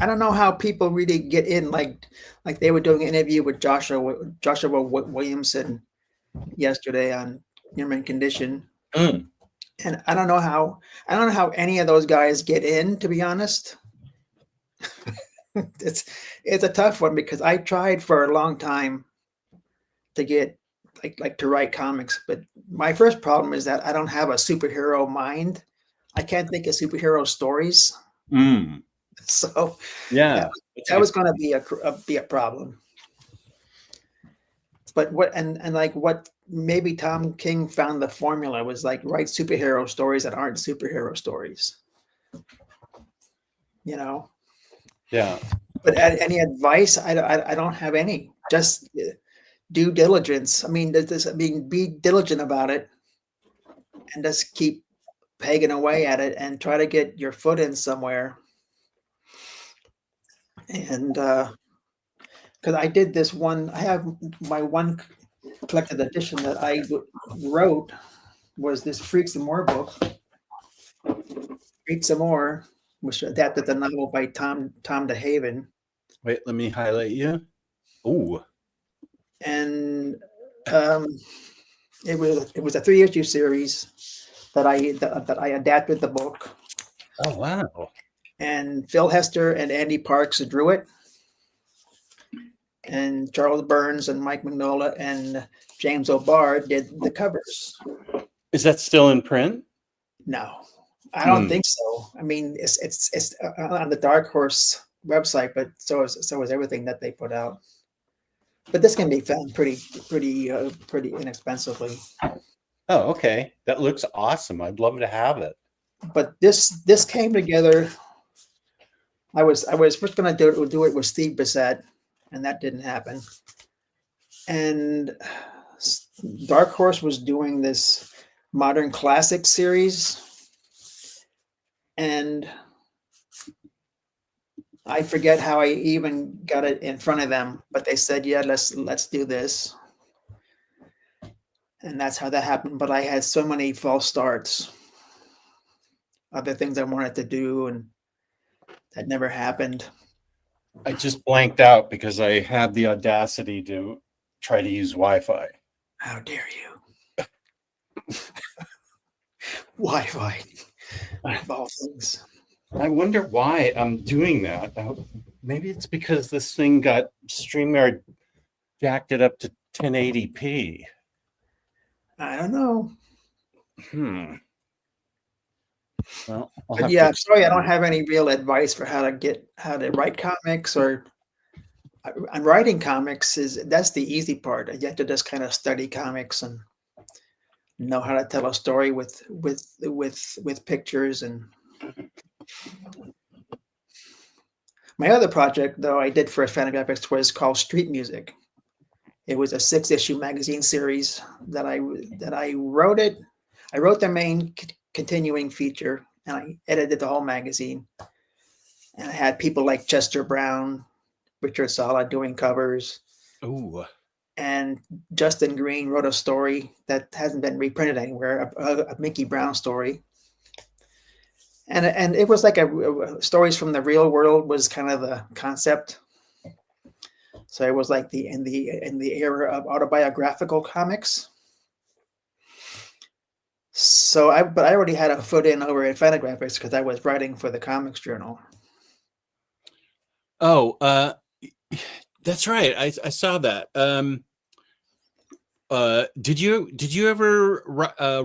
I don't know how people really get in. Like they were doing an interview with Joshua Williamson yesterday on Human Condition. And I don't know how any of those guys get in, to be honest. It's a tough one because I tried for a long time to get like to write comics, but my first problem is that I don't have a superhero mind. I can't think of superhero stories. So that was going to be a problem. But what maybe Tom King found the formula was like write superhero stories that aren't superhero stories. Yeah. But any advice? I don't have any. Just due diligence. Be diligent about it, and just keep pegging away at it and try to get your foot in somewhere. And because I did this one, I have my one collected edition that I wrote was this Freaks and More book. Freaks and More, which adapted the novel by Tom DeHaven. Wait, let me highlight you. Ooh. And it was a 3-issue series that I adapted the book. Oh wow. And Phil Hester and Andy Parks drew it. And Charles Burns and Mike Mignola and James O'Barr did the covers. Is that still in print? No, I don't think so. I mean, it's on the Dark Horse website, but so is everything that they put out. But this can be found pretty inexpensively. Oh, okay. That looks awesome. I'd love to have it. But this came together. I was first going to do it with Steve Bissett, and that didn't happen. And Dark Horse was doing this modern classic series, and I forget how I even got it in front of them, but they said, "Yeah, let's do this," and that's how that happened. But I had so many false starts, other things I wanted to do, and that never happened. I just blanked out because I had the audacity to try to use Wi-Fi. How dare you? Wi-Fi, of all things. I wonder why I'm doing that. Maybe it's because this thing got StreamYard jacked it up to 1080p. I don't know. Well, But yeah, I'm sorry, I don't have any real advice for how to write comics, or I'm writing comics that's the easy part. You have to just kind of study comics and know how to tell a story with pictures. And my other project, though, I did for Fantagraphics, was called Street Music. It was a 6-issue magazine series that I wrote it. I wrote the main continuing feature, and I edited the whole magazine. And I had people like Chester Brown, Richard Sala doing covers. Ooh. And Justin Green wrote a story that hasn't been reprinted anywhere, a Mickey Brown story. And it was like stories from the real world was kind of the concept. So it was like in the era of autobiographical comics. So I already had a foot in over at Fantagraphics because I was writing for the Comics Journal. Oh, that's right. I saw that. Did you ever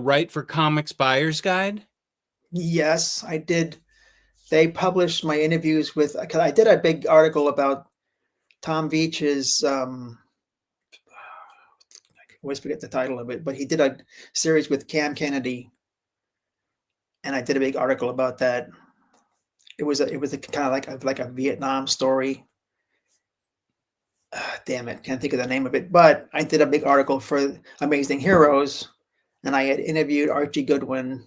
write for Comics Buyer's Guide? Yes, I did. They published my interviews with, because I did a big article about Tom Veitch's, I always forget the title of it, but he did a series with Cam Kennedy, and I did a big article about that. It was a kind of like a Vietnam story. Damn it, can't think of the name of it. But I did a big article for Amazing Heroes, and I had interviewed Archie Goodwin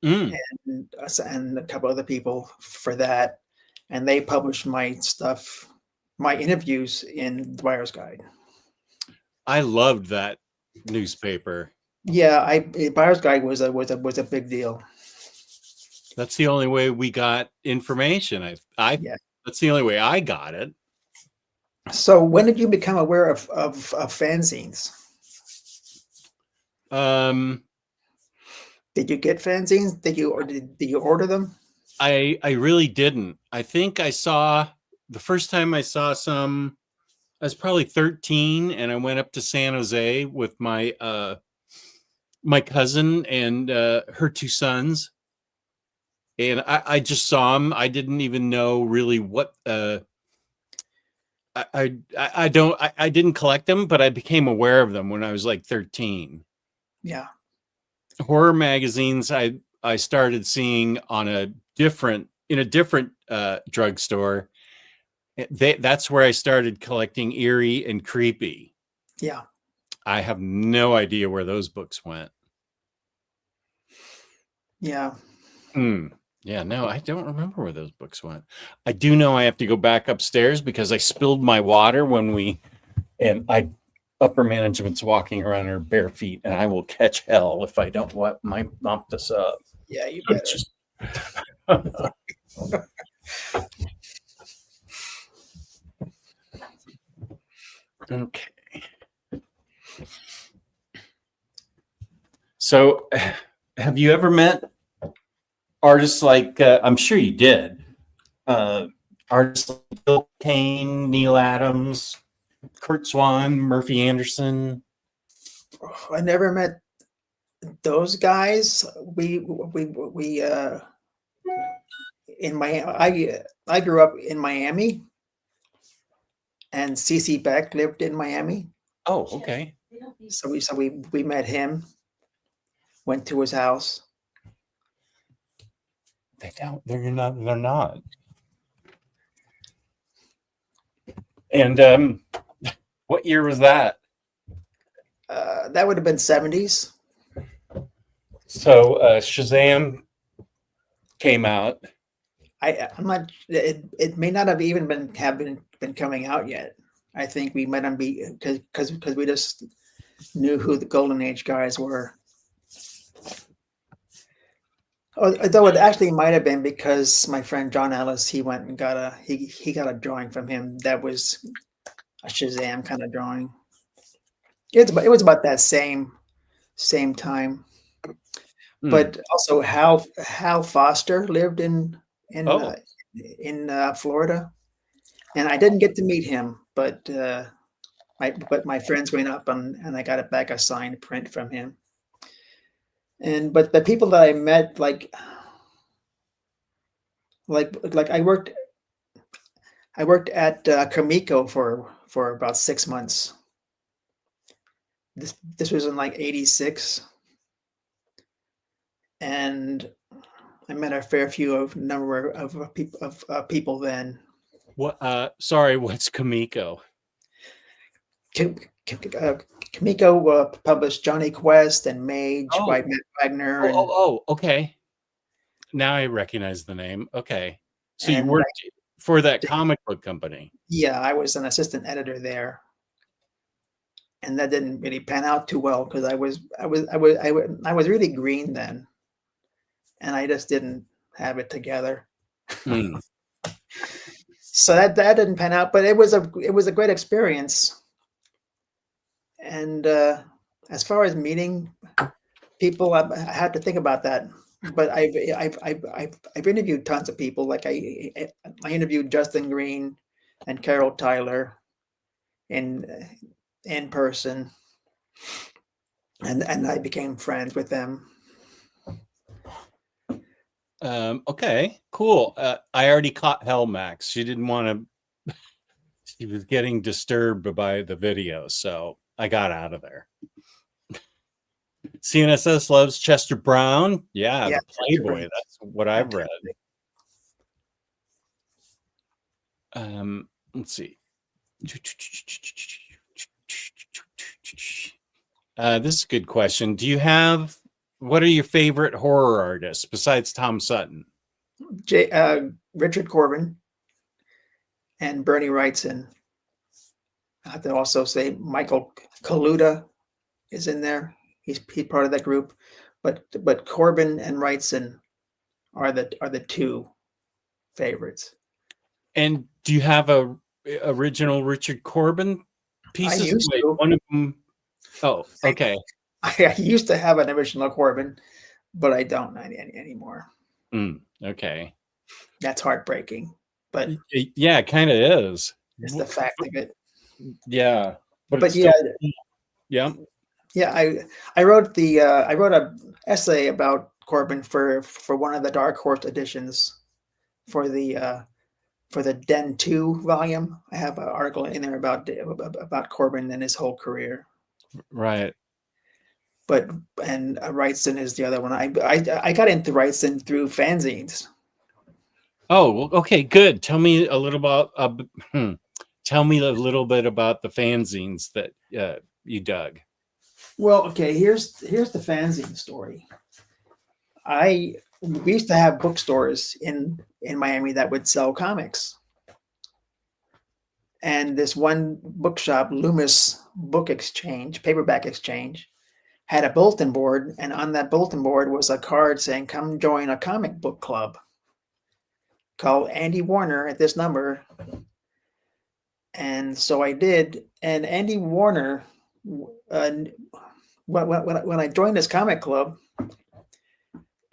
and a couple other people for that, and they published my stuff, my interviews in the Buyer's Guide. I loved that newspaper. Yeah, Buyer's Guide was a big deal. That's the only way we got information. Yeah. That's the only way I got it. So when did you become aware of fanzines? Did you get fanzines? Did you order them? I really didn't. I think I saw the first time I saw some, I was probably 13, and I went up to San Jose with my my cousin and her two sons, and I just saw them. I didn't even know really what I didn't collect them, but I became aware of them when I was like 13. Yeah. Horror magazines I started seeing in a different drugstore. That's where I started collecting Eerie and Creepy. Yeah. I have no idea where those books went. Yeah. Yeah, no, I don't remember where those books went. I do know I have to go back upstairs because I spilled my water upper management's walking around her bare feet, and I will catch hell if I don't mop this up. Yeah, you better. Okay. So, have you ever met artists like, I'm sure you did, artists like Bill Kane, Neil Adams, Kurt Swan, Murphy Anderson? I never met those guys. I grew up in Miami, and CC Beck lived in Miami. Oh, okay. So we met him. Went to his house. They don't. They're not. They're not. And what year was that? That would have been 70s. So Shazam came out. I'm not. It may not have even been coming out yet. I think we might not be because we just knew who the Golden Age guys were. Although it actually might have been because my friend John Ellis, he went and got he got a drawing from him that was a Shazam kind of drawing. It was about that same time. But also Hal Foster lived in Florida, and I didn't get to meet him, but my friends went up and I got it back a signed print from him. But the people that I met, like I worked at Kamiko for about 6 months. This was in like '86. And I met a fair number of people then. What? Sorry, what's Kamiko? Kamiko published Johnny Quest and Mage by Matt Wagner. Okay. Now I recognize the name. Okay, so you And worked for that comic book company. Yeah, I was an assistant editor there, and that didn't really pan out too well because I was really green then. And I just didn't have it together. So that didn't pan out, but it was a great experience. And as far as meeting people, I had to think about that. But I've interviewed tons of people. Like I interviewed Justin Green and Carol Tyler in person, and I became friends with them. Okay, cool. I already caught Hellmax. She didn't want to. She was getting disturbed by the video, so I got out of there. CNSS loves Chester Brown. Yeah, the Playboy. That's what I've read. Let's see. This is a good question. What are your favorite horror artists besides Tom Sutton? Richard Corbin and Bernie Wrightson. I have to also say Michael Kaluta is in there. He's part of that group, but Corbin and Wrightson are the two favorites. And do you have a original Richard Corbin pieces? I used to. One of them. Oh, okay. I used to have an original Corbin, but I don't anymore. Okay. That's heartbreaking, but yeah, it kind of is. It's the fact of it. Yeah, but yeah, yeah. I wrote a essay about Corbin for one of the Dark Horse editions for the Den 2 volume. I have an article in there about Corbin and his whole career. Right. And Wrightson is the other one. I got into Wrightson through fanzines. Oh, okay, good. Tell me a little about tell me a little bit about the fanzines that you dug. Well, okay, here's the fanzine story. We used to have bookstores in Miami that would sell comics. And this one bookshop, Loomis Book Exchange, Paperback Exchange, had a bulletin board, and on that bulletin board was a card saying, "Come join a comic book club. Call Andy Warner at this number." And so I did. And Andy Warner, when I joined this comic club,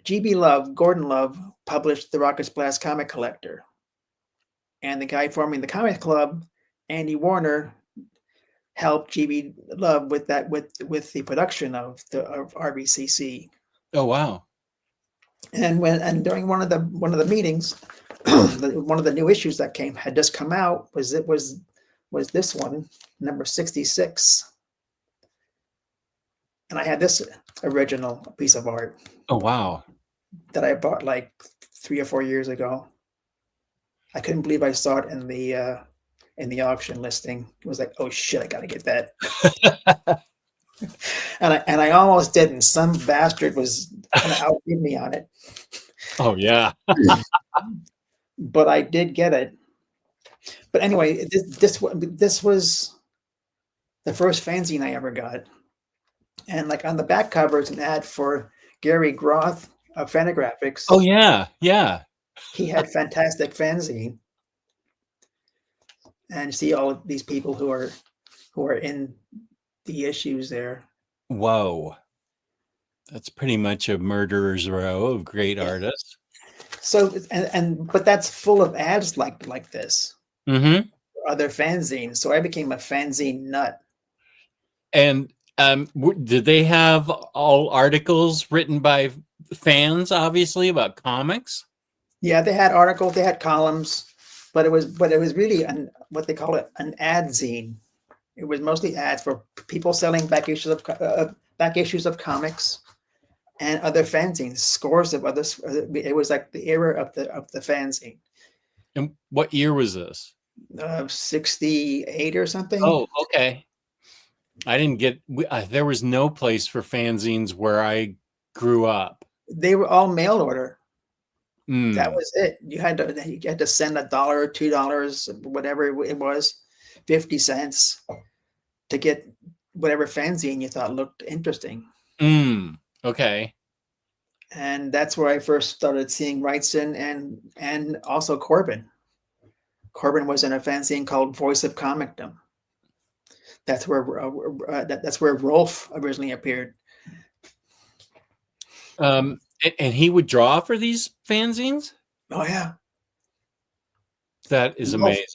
GB Love, Gordon Love, published the Rocket Blast Comic Collector. And the guy forming the comic club, Andy Warner, helped GB Love with the production of RBCC. Oh wow! And during one of the meetings, one of the new issues that had just come out was this one, number 66. And I had this original piece of art Oh, wow. that I bought like 3 or 4 years ago. I couldn't believe I saw it in the auction listing. It was like, oh shit, I gotta get that. And I almost didn't. Some bastard was gonna outbid me on it, Oh, yeah. but I did get it. But anyway, this was the first fanzine I ever got, and like on the back cover is an ad for Gary Groth of Fantagraphics. Oh, yeah. Yeah. He had fantastic fanzine, and see all of these people who are in the issues there. Whoa. That's pretty much a murderer's row of great artists. So but that's full of ads like this. Mm-hmm. Other fanzines. So I became a fanzine nut. And did they have all articles written by fans, obviously, about comics? Yeah, they had articles, they had columns, but it was really what they call it, an ad zine. It was mostly ads for people selling back issues of comics and other fanzines, scores of others. It was like the era of the fanzine. And what year was this? 68 or something. Oh, okay. I didn't get. There was no place for fanzines where I grew up. They were all mail order. Mm. That was it. You had to send $1 or $2, whatever it was, 50 cents to get whatever fanzine you thought looked interesting. Okay. And that's where I first started seeing Wrightson and also Corbin. Corbin was in a fanzine called Voice of Comicdom. That's where Rolf originally appeared. And he would draw for these fanzines? Oh yeah. That is amazing.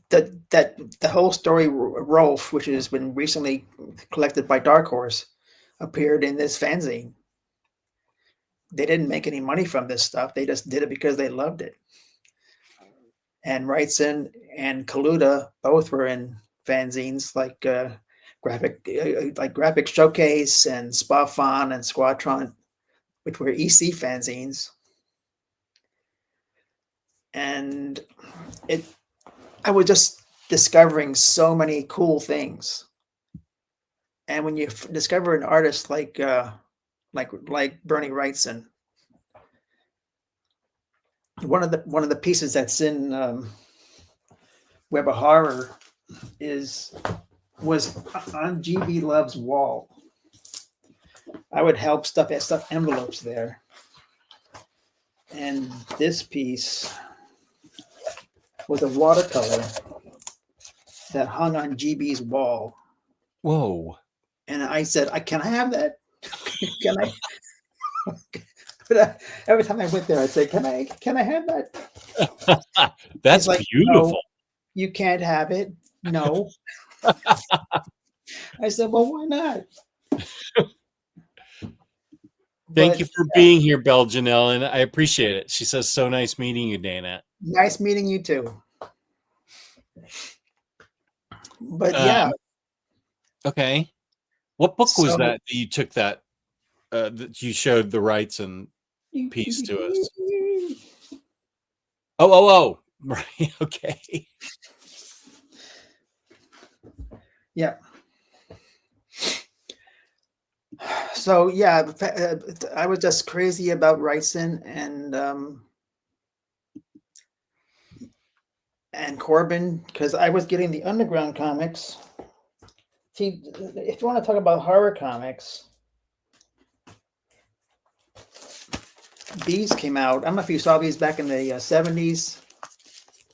The whole story, Rolf, which has been recently collected by Dark Horse, appeared in this fanzine. They didn't make any money from this stuff. They just did it because they loved it. And Wrightson and Kaluta both were in fanzines like Graphic Showcase and Spafon and Squadron, which were EC fanzines. And I was just discovering so many cool things. And when you discover an artist like Bernie Wrightson, one of the pieces that's in Web of Horror was on GB Love's wall. I would help stuff envelopes there, and this piece was a watercolor that hung on GB's wall. Whoa. And I said, can I have that? Can I? But every time I went there, I'd say, can I have that? That's like, beautiful. No, you can't have it. No. I said, well, why not? Thank you for being here, Belle Janelle, and I appreciate it. She says, so nice meeting you, Dana. Nice meeting you too. But yeah. Okay. What book was that you took that you showed the Wrightson piece to us? Oh. Right. Okay. Yeah. So yeah, I was just crazy about Wrightson and Corbin because I was getting the underground comics. See, if you want to talk about horror comics, these came out. I don't know if you saw these back in the 70s.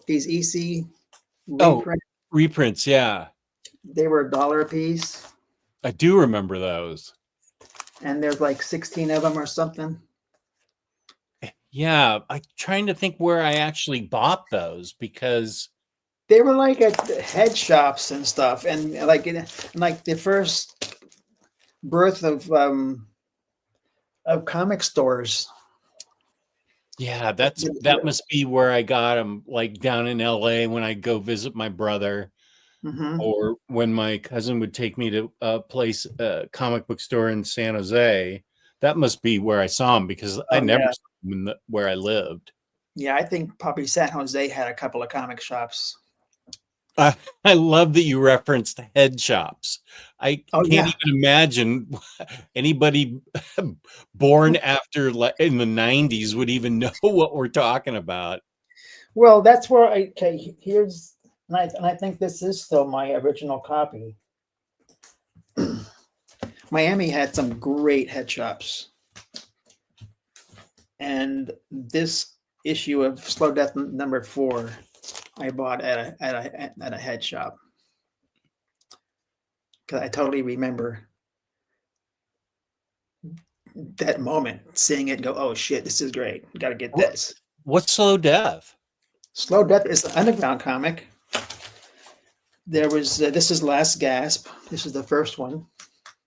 These EC reprints, yeah. They were $1 a piece. I do remember those. And there's like 16 of them or something. Yeah, I'm trying to think where I actually bought those because they were like at head shops and stuff, and like the first birth of comic stores. Yeah, that must be where I got them, like down in LA when I go visit my brother. Hmm. or when my cousin would take me to a place, a comic book store in San Jose. That must be where I saw him, because I Oh never yeah, saw him where I lived. yeah. I think probably San Jose had a couple of comic shops. I love that you referenced head shops. I Oh can't yeah. even imagine anybody born after in the 90s would even know what we're talking about. Well, that's where here's, and I think this is still my original copy. Miami had some great head shops, and this issue of Slow Death number 4, I bought at a head shop because I totally remember that moment, seeing it, go, oh shit, this is great. Got to get this. What's Slow Death? Slow Death is the underground comic. There was this is Last Gasp. This is the first one.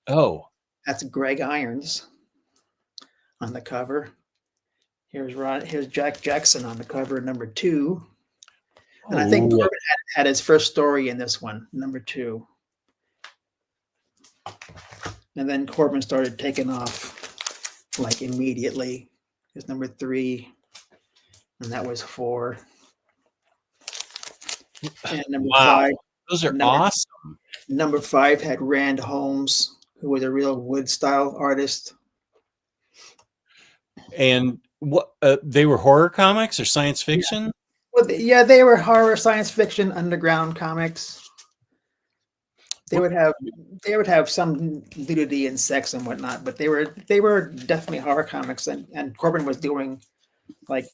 Oh, That's Greg Irons on the cover. Here's Jack Jackson on the cover, number 2. And I think oh, Corbin had his first story in this one, number 2. And then Corbin started taking off like immediately. It's number 3, and that was 4. And number wow. 5, Those are number, awesome. number 5 had Rand Holmes, who was a real wood style artist. And what they were horror comics or science fiction? Yeah. Well, yeah, they were horror, science fiction, underground comics. They would have some nudity and sex and whatnot, but they were definitely horror comics. And Corbin was doing like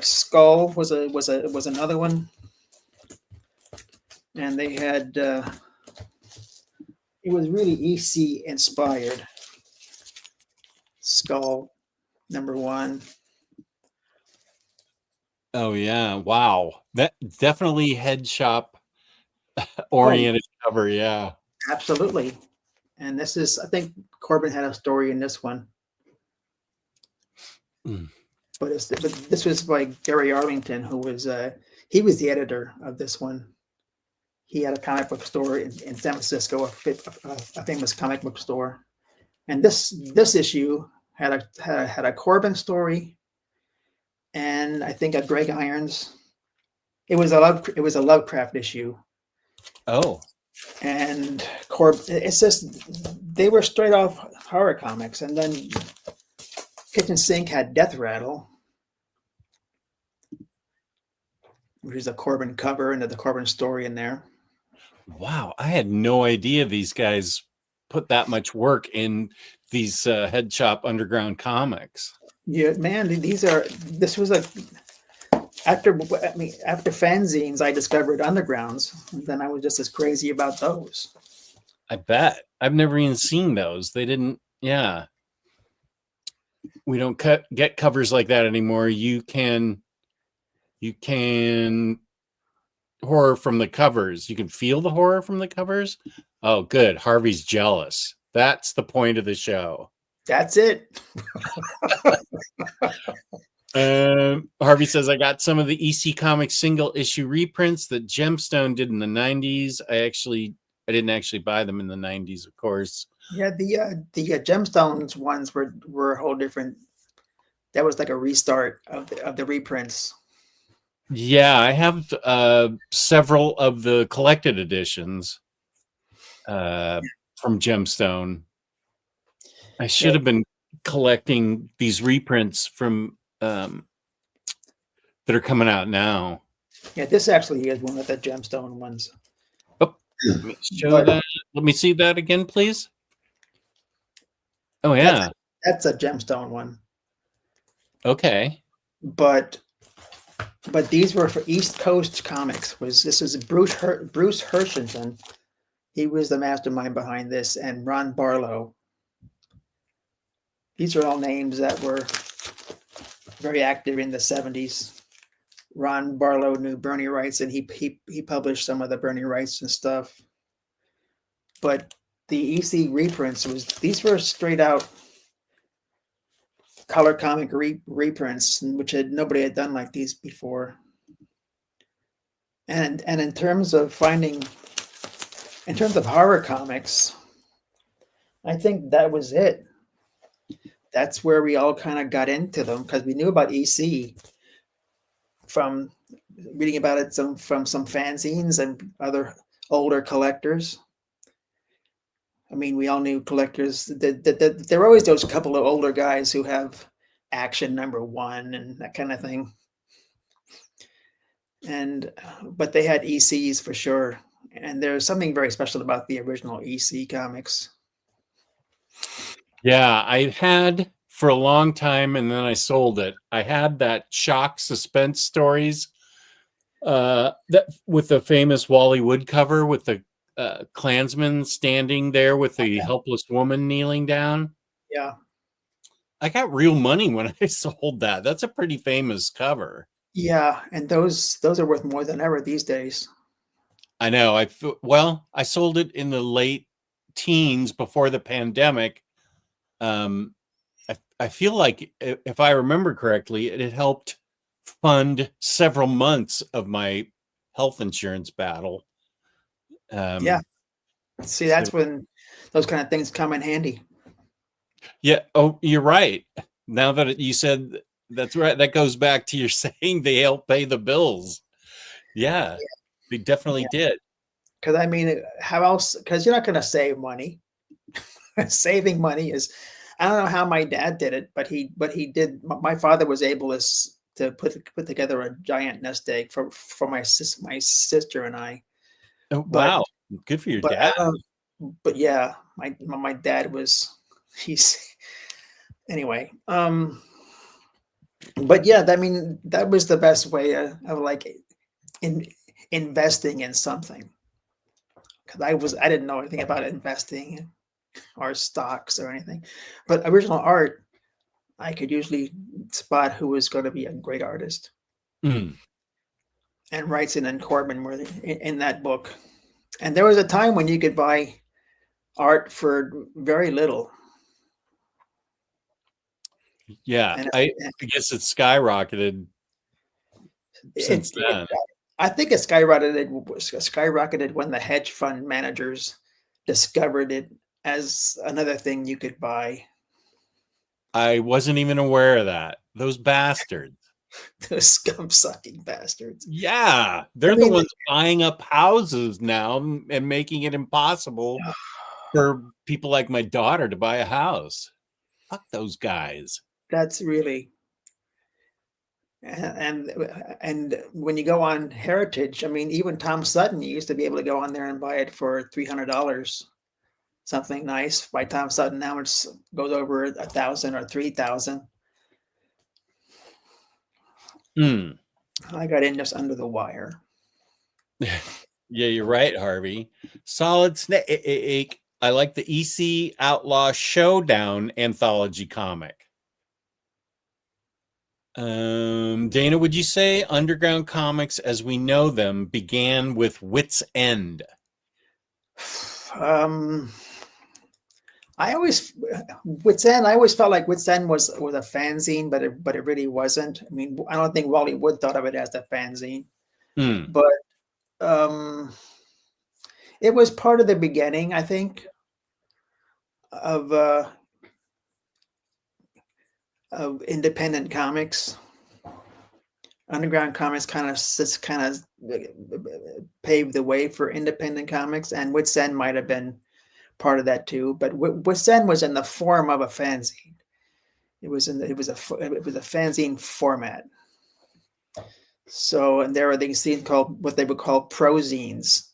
Skull was another one, and they had it was really EC inspired. Skull number 1. Oh yeah, wow. That definitely head shop oriented cover, yeah. Absolutely. And this is, I think Corbin had a story in this one. Mm. But this was by Gary Arlington, who was he was the editor of this one. He had a comic book store in San Francisco, a famous comic book store. And this issue had a Corbin story, and I think a Greg Irons. It was a Lovecraft issue. Oh. And it's just, they were straight off horror comics. And then Kitchen Sink had Death Rattle, which is a Corbin cover and the Corbin story in there. Wow, I had no idea these guys put that much work in these head shop underground comics. Yeah, man, this was after fanzines, I discovered undergrounds, and then I was just as crazy about those. I bet. I've never even seen those. They didn't, yeah. We don't get covers like that anymore. You can horror from the covers. You can feel the horror from the covers. Oh, good. Harvey's jealous. That's the point of the show. That's it. Harvey says, I got some of the EC Comics single issue reprints that Gemstone did in the 90s. I didn't actually buy them in the 90s, of course. Yeah, the Gemstones ones were a whole different. That was like a restart of the reprints. Yeah, I have several of the collected editions from Gemstone. I should have been collecting these reprints from that are coming out now. Yeah, this actually is one of the Gemstone ones. Oh, let me show that. Let me see that again, please. Oh yeah, that's a Gemstone one. Okay, but these were for East Coast Comics. This was Bruce Hershenson. He was the mastermind behind this, and Ron Barlow. These are all names that were very active in the 70s. Ron Barlow knew Bernie Wrights, and he published some of the Bernie Wrights and stuff. But the EC reprints these were straight out color comic reprints, which nobody had done like these before. And in terms of finding In terms of horror comics, I think that was it. That's where we all kind of got into them because we knew about EC from reading about it from some fanzines and other older collectors. I mean, we all knew collectors. There were always those couple of older guys who have Action #1 and that kind of thing. And but they had ECs for sure. And there's something very special about the original EC comics. Yeah, I had for a long time, and then I sold it. I had that shock suspense stories that with the famous Wally Wood cover with the Klansman standing there with the helpless woman kneeling down. Yeah. I got real money when I sold that. That's a pretty famous cover. Yeah, and those are worth more than ever these days. I know. I sold it in the late teens before the pandemic. I feel like if I remember correctly, it had helped fund several months of my health insurance battle. Yeah. See, that's when those kind of things come in handy. Yeah. Oh, you're right. Now that you said that's right, that goes back to your saying they help pay the bills. Yeah, they definitely did. Because I mean, how else? Because you're not going to save money. Saving money is, I don't know how my dad did it, but he did. My father was able to put together a giant nest egg for my sister and I. Oh, wow, good for your dad. But yeah, my dad was anyway. But yeah, I mean, that was the best way of like investing in something. Because I didn't know anything about investing or stocks or anything, but original art, I could usually spot who was going to be a great artist. Mm. And Wrightson and Corbin were in that book. And there was a time when you could buy art for very little. Yeah, I guess it skyrocketed since then. I think it skyrocketed when the hedge fund managers discovered it as another thing you could buy. I wasn't even aware of that. Those bastards. Those scum-sucking bastards. Yeah, they're the ones buying up houses now and making it impossible for people like my daughter to buy a house. Fuck those guys. That's really, and when you go on Heritage, I mean, even Tom Sutton, you used to be able to go on there and buy it for $300. Something nice by Tom Sutton. Now it goes over 1,000 or 3,000. I got in just under the wire. Yeah, you're right, Harvey. Solid Snake. I like the EC Outlaw Showdown anthology comic. Dana, would you say underground comics as we know them began with Wit's End? I always felt like Wit's End was a fanzine, but it really wasn't. I mean, I don't think Wally Wood thought of it as a fanzine, but it was part of the beginning, I think, of independent comics. Underground comics kind of paved the way for independent comics, and Wit's End might have been part of that too. But Wit's End was in the form of a fanzine. It was a fanzine format. So, and there are these things called what they would call prozines,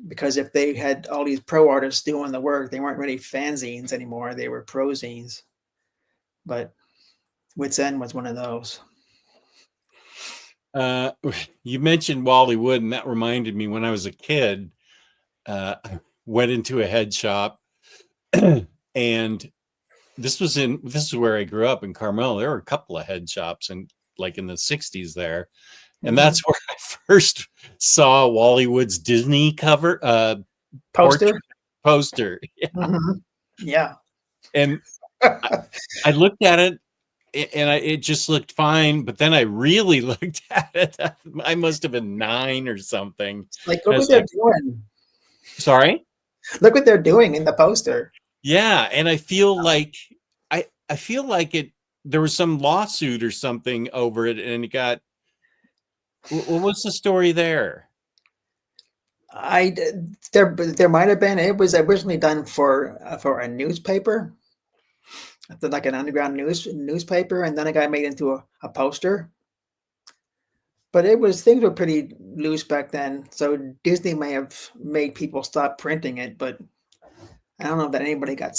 because if they had all these pro artists doing the work, they weren't really fanzines anymore. They were prozines. But Wit's End was one of those. You mentioned Wally Wood, and that reminded me when I was a kid, I went into a head shop, and this is where I grew up in Carmel. There were a couple of head shops in the 60s there. And that's where I first saw Wally Wood's Disney cover Poster. Yeah. Mm-hmm. Yeah. And I looked at it, and it just looked fine. But then I really looked at it. I must have been 9 or something. Like, what was they doing? Sorry? Look what they're doing in the poster. Yeah, and I feel like I feel like there was some lawsuit or something over it, and it got what was the story there? There might have been. It was originally done for a newspaper, like an underground newspaper, and then it got made into a poster. But things were pretty loose back then, so Disney may have made people stop printing it. But I don't know that anybody got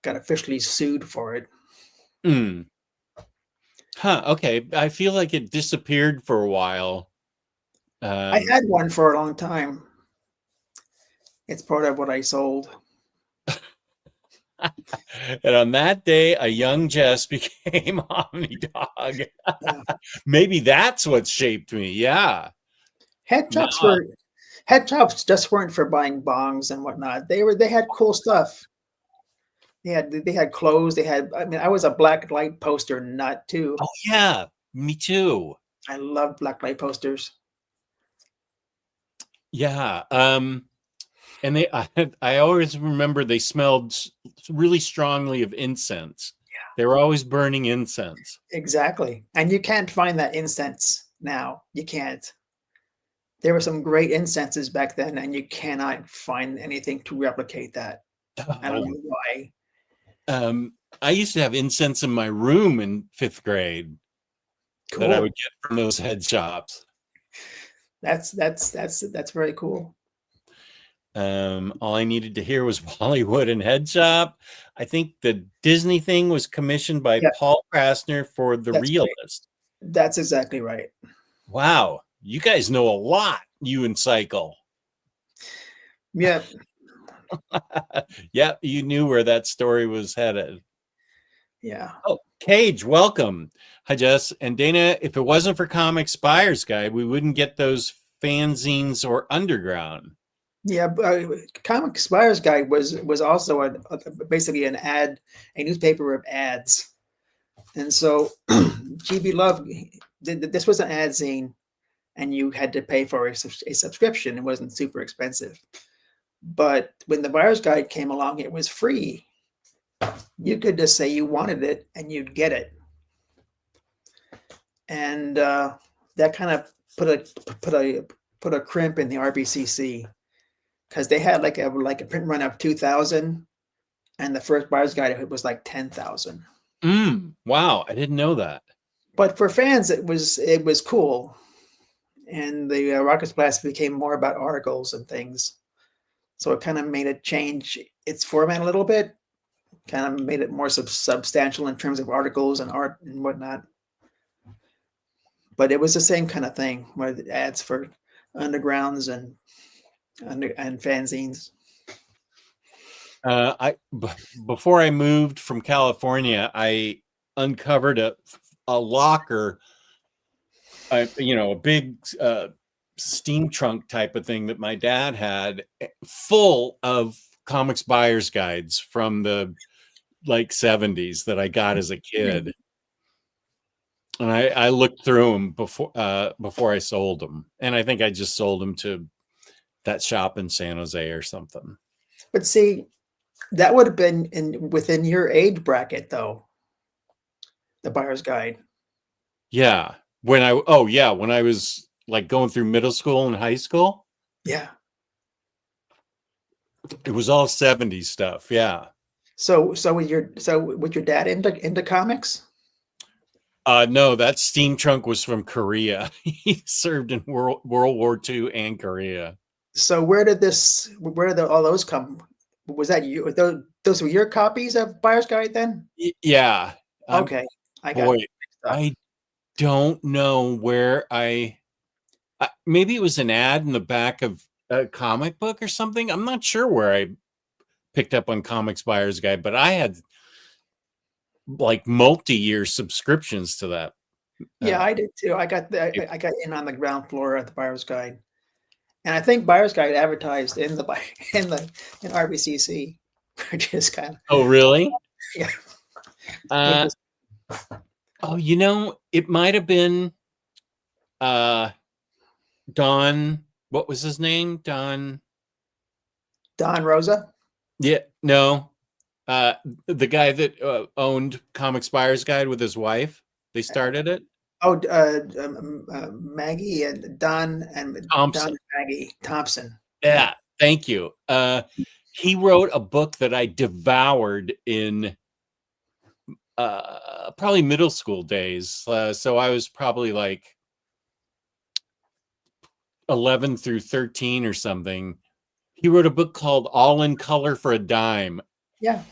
officially sued for it. Hmm. Huh. Okay. I feel like it disappeared for a while. I had one for a long time. It's part of what I sold. And on that day, a young Jess became Omnidog. Yeah. Maybe that's what shaped me. Yeah. Head shops just weren't for buying bongs and whatnot. They had cool stuff. They had clothes. I mean, I was a black light poster nut too. Oh yeah, me too. I love black light posters. Yeah. And I always remember they smelled really strongly of incense. Yeah. They were always burning incense. Exactly. And you can't find that incense now. You can't. There were some great incenses back then, and you cannot find anything to replicate that. I don't know why. I used to have incense in my room in 5th grade that I would get from those head shops. That's very cool. All I needed to hear was Bollywood and Head Shop. I think the Disney thing was commissioned by Paul Krasner for The Realist. Right. That's exactly right. Wow. You guys know a lot, you and Cycle. Yeah. Yeah, you knew where that story was headed. Yeah. Oh, Cage, welcome. Hi, Jess. And Dana, if it wasn't for Comic Spires Guide, we wouldn't get those fanzines or Underground. Yeah, Comic Spires Guide was also basically a newspaper of ads. And so GB Love, this was an ad zine, and you had to pay for a subscription. It wasn't super expensive. But when the Buyer's Guide came along, it was free. You could just say you wanted it, and you'd get it. And that kind of put a crimp in the RBCC, because they had like a print run of 2,000, and the first Buyer's Guide was like 10,000. Wow, I didn't know that. But for fans, it was cool, and the Rocket Splash became more about articles and things. So it kind of made it change its format a little bit, kind of made it more substantial in terms of articles and art and whatnot. But it was the same kind of thing, where the ads for undergrounds and fanzines. Before I moved from California, I uncovered a locker, a big steam trunk type of thing that my dad had, full of Comics Buyer's Guides from the 70s that I got as a kid. And I looked through them before I sold them. And I think I just sold them to that shop in San Jose or something. But see, that would have been within your age bracket, though. The Buyer's Guide. Yeah. When I was going through middle school and high school. Yeah. It was all 70s stuff. Yeah. So was your dad into comics? No, that steam trunk was from Korea. He served in World War II and Korea. So where did all those come? Was that you? Those were your copies of Buyer's Guide then? Yeah. Okay. I don't know where maybe it was an ad in the back of a comic book or something. I'm not sure where I picked up on Comics Buyer's Guide, but I had multi-year subscriptions to that. Yeah, I did too. I got in on the ground floor at the Buyer's Guide, and I think Buyer's Guide advertised in RBCC, which is kind of. Oh, really? Yeah. It might have been Don. What was his name? Don. Don Rosa. Yeah, no. The guy that owned Comics Buyer's Guide with his wife, they started it. Oh, Maggie and Don and Don Thompson. and Maggie Thompson. Yeah, thank you. He wrote a book that I devoured in probably middle school days. So I was probably like 11 through 13 or something. He wrote a book called All in Color for a Dime. Yeah.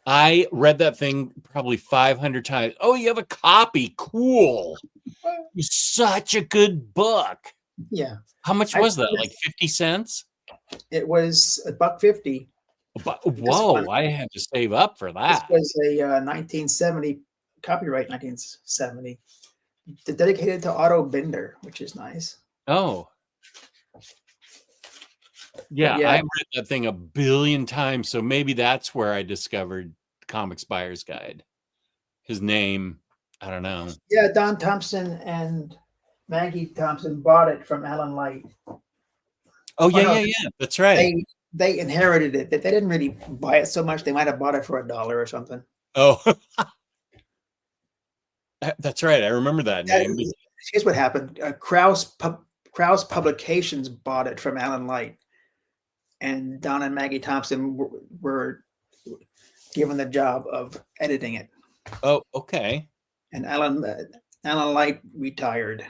I read that thing probably 500 times. Oh, you have a copy. Cool. It's such a good book. Yeah. How much was that? Like 50 cents? It was $1.50. Whoa, I had to save up for This that. was a 1970 copyright, 1970, dedicated to Otto Binder, which is nice. Oh. Yeah, yeah. I read that thing a billion times, so maybe that's where I discovered Comics Buyer's Guide. His name, I don't know. Yeah, Don Thompson and Maggie Thompson bought it from Alan Light. Oh, yeah. That's right. They inherited it. They didn't really buy it so much. They might have bought it for $1 or something. Oh, that's right. I remember that name. Here's what happened. Krause Publications bought it from Alan Light, and Don and Maggie Thompson were given the job of editing it. Oh, okay. And Alan Light retired.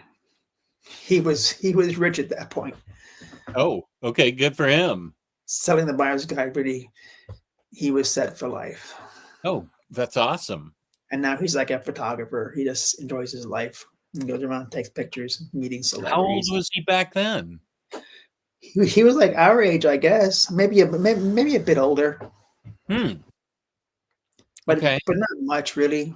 He was rich at that point. Oh, okay. Good for him. Selling the Buyer's Guide, really, he was set for life. Oh, that's awesome. And now he's like a photographer. He just enjoys his life and goes around, takes pictures, meeting celebrities. How old was he back then? He was like our age, I guess. Maybe a bit older. But not much, really.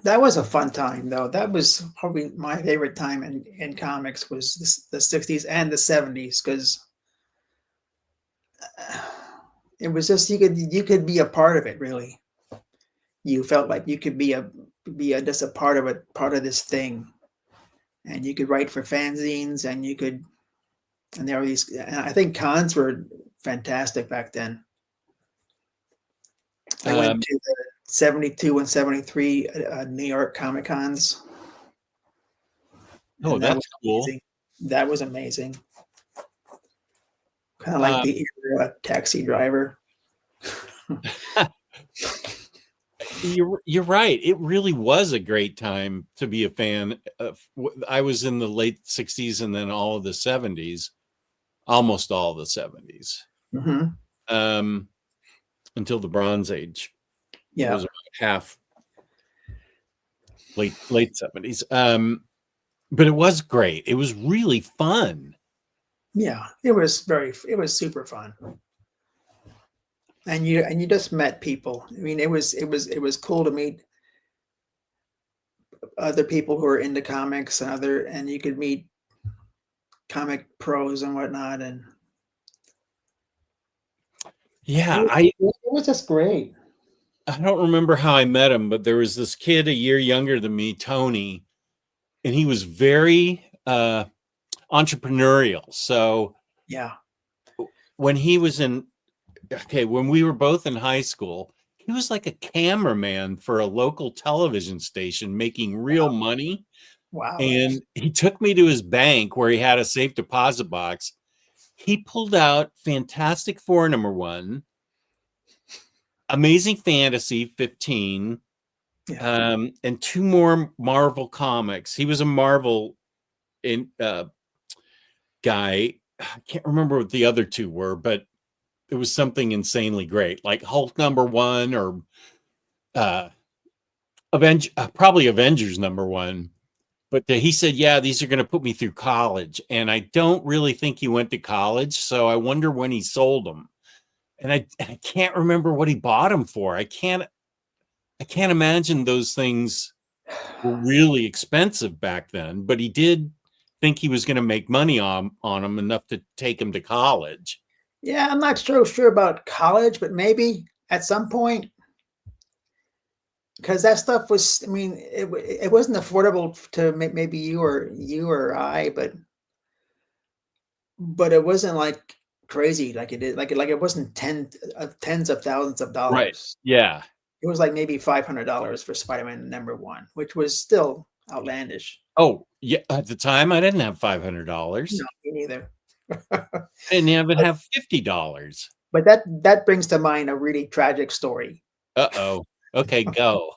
That was a fun time, though. That was probably my favorite time in comics was the 60s and the 70s, because it was just you could be a part of it, really. You felt like you could be just a part of it, part of this thing, and you could write for fanzines, and there were these. And I think cons were fantastic back then. I went to the 72 and 73 New York Comic Cons. Oh, that's cool. Amazing. That was amazing. Kind of like the era Taxi Driver. You're right. It really was a great time to be a fan. I was in the late 60s and then all of the 70s, almost all of the 70s, until the Bronze Age. Yeah, it was about half late 70s. But it was great. It was really fun. Yeah, it was super fun. And you just met people. I mean, it was cool to meet other people who are into comics and you could meet comic pros and whatnot. And yeah, it was just great. I don't remember how I met him, but there was this kid a year younger than me, Tony, and he was very entrepreneurial. So yeah, when we were both in high school, he was like a cameraman for a local television station making real money. Wow. And he took me to his bank where he had a safe deposit box. He pulled out Fantastic Four #1, Amazing Fantasy 15, and 2 more Marvel comics. He was a Marvel guy. I can't remember what the other 2 were, but it was something insanely great, like Hulk #1 or probably Avengers #1. But he said, yeah, these are going to put me through college. And I don't really think he went to college. So I wonder when he sold them. And I can't remember what he bought them for. I can't imagine those things were really expensive back then. But he did think he was going to make money on them enough to take him to college. Yeah, I'm not sure about college, but maybe at some point. Because that stuff was, I mean, it wasn't affordable to maybe you or I, but but it wasn't like crazy like it is like it wasn't tens of thousands of Right. dollars. Yeah. It was like maybe $500 for Spider-Man #1, which was still outlandish. Oh, yeah. At the time, I didn't have No, $500. me neither. I didn't even have $50. But that brings to mind a really tragic story. Uh-oh. Okay, go.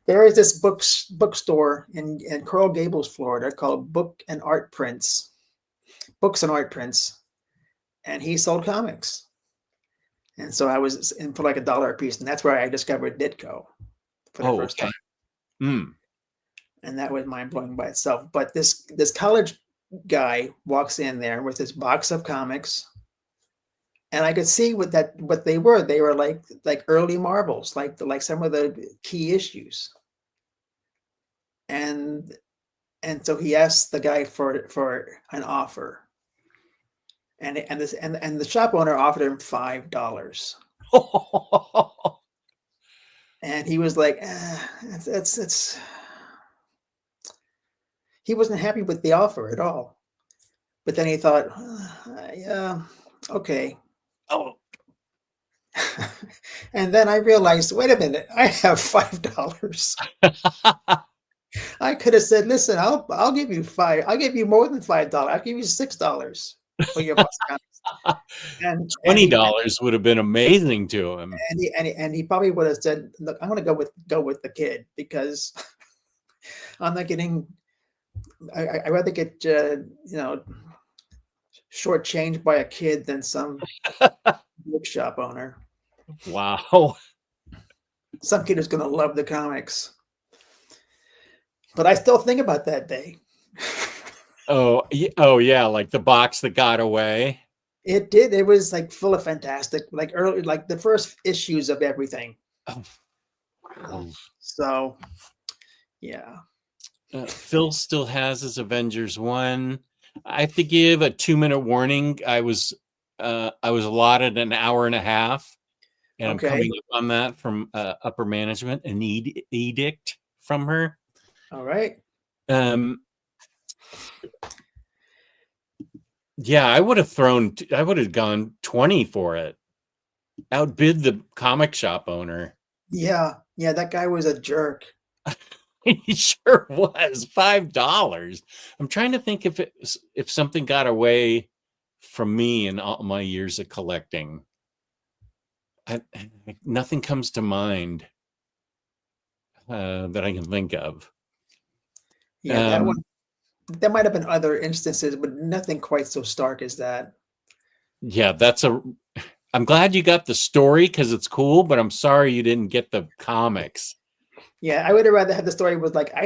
There is this bookstore in Coral Gables, Florida, called Books and Art Prints, and he sold comics. And so I was in for like $1 a piece, and that's where I discovered Ditko for the first Okay. time, and that was mind blowing by itself. But this college guy walks in there with this box of comics, and I could see what they were. They were like early Marvels, like some of the key issues. And so he asked the guy for an offer, and the shop owner offered him $5, and he was like, it's he wasn't happy with the offer at all. But then he thought, yeah, okay. Oh. And then I realized, wait a minute, I have $5. I could have said, listen, I'll give you I'll give you more than $5. I'll give you $6 for your box comics. And $20 would have been amazing to him. And he probably would have said, look, I'm going to go with the kid, because I'm not getting. I rather get shortchanged by a kid than some bookshop owner. Wow. Some kid is going to love the comics. But I still think about that day. Oh yeah, like the box that got away. It did. It was like full of fantastic, like early, like the first issues of everything. Oh. Wow. So, yeah. Phil still has his Avengers 1. I have to give a 2-minute warning. I was allotted an hour and a half, and I'm coming up on that from upper management, an edict from her. All right. Yeah, I would have gone 20 for it. Outbid the comic shop owner. Yeah, that guy was a jerk. He sure was. $5. I'm trying to think if something got away from me in all my years of collecting. Nothing comes to mind that I can think of. Yeah, that one. There might have been other instances, but nothing quite so stark as that. Yeah, I'm glad you got the story because it's cool, but I'm sorry you didn't get the comics. Yeah, I would have rather had the story was like, I'll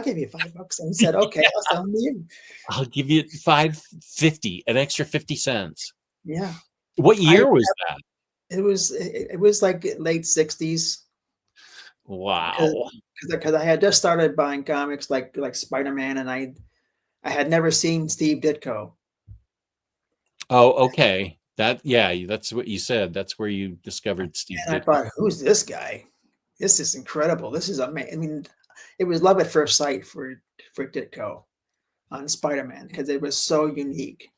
give you $5. And he said, okay, I'll sell them to you. I'll give you $5.50, an extra 50 cents. Yeah. What year was that? It was like late 60s. Wow. Because I had just started buying comics like Spider-Man, and I had never seen Steve Ditko. Oh, okay. That's what you said. That's where you discovered Steve And Ditko. I thought, who's this guy? This is incredible. This is amazing. I mean, it was love at first sight for Ditko on Spider-Man, because it was so unique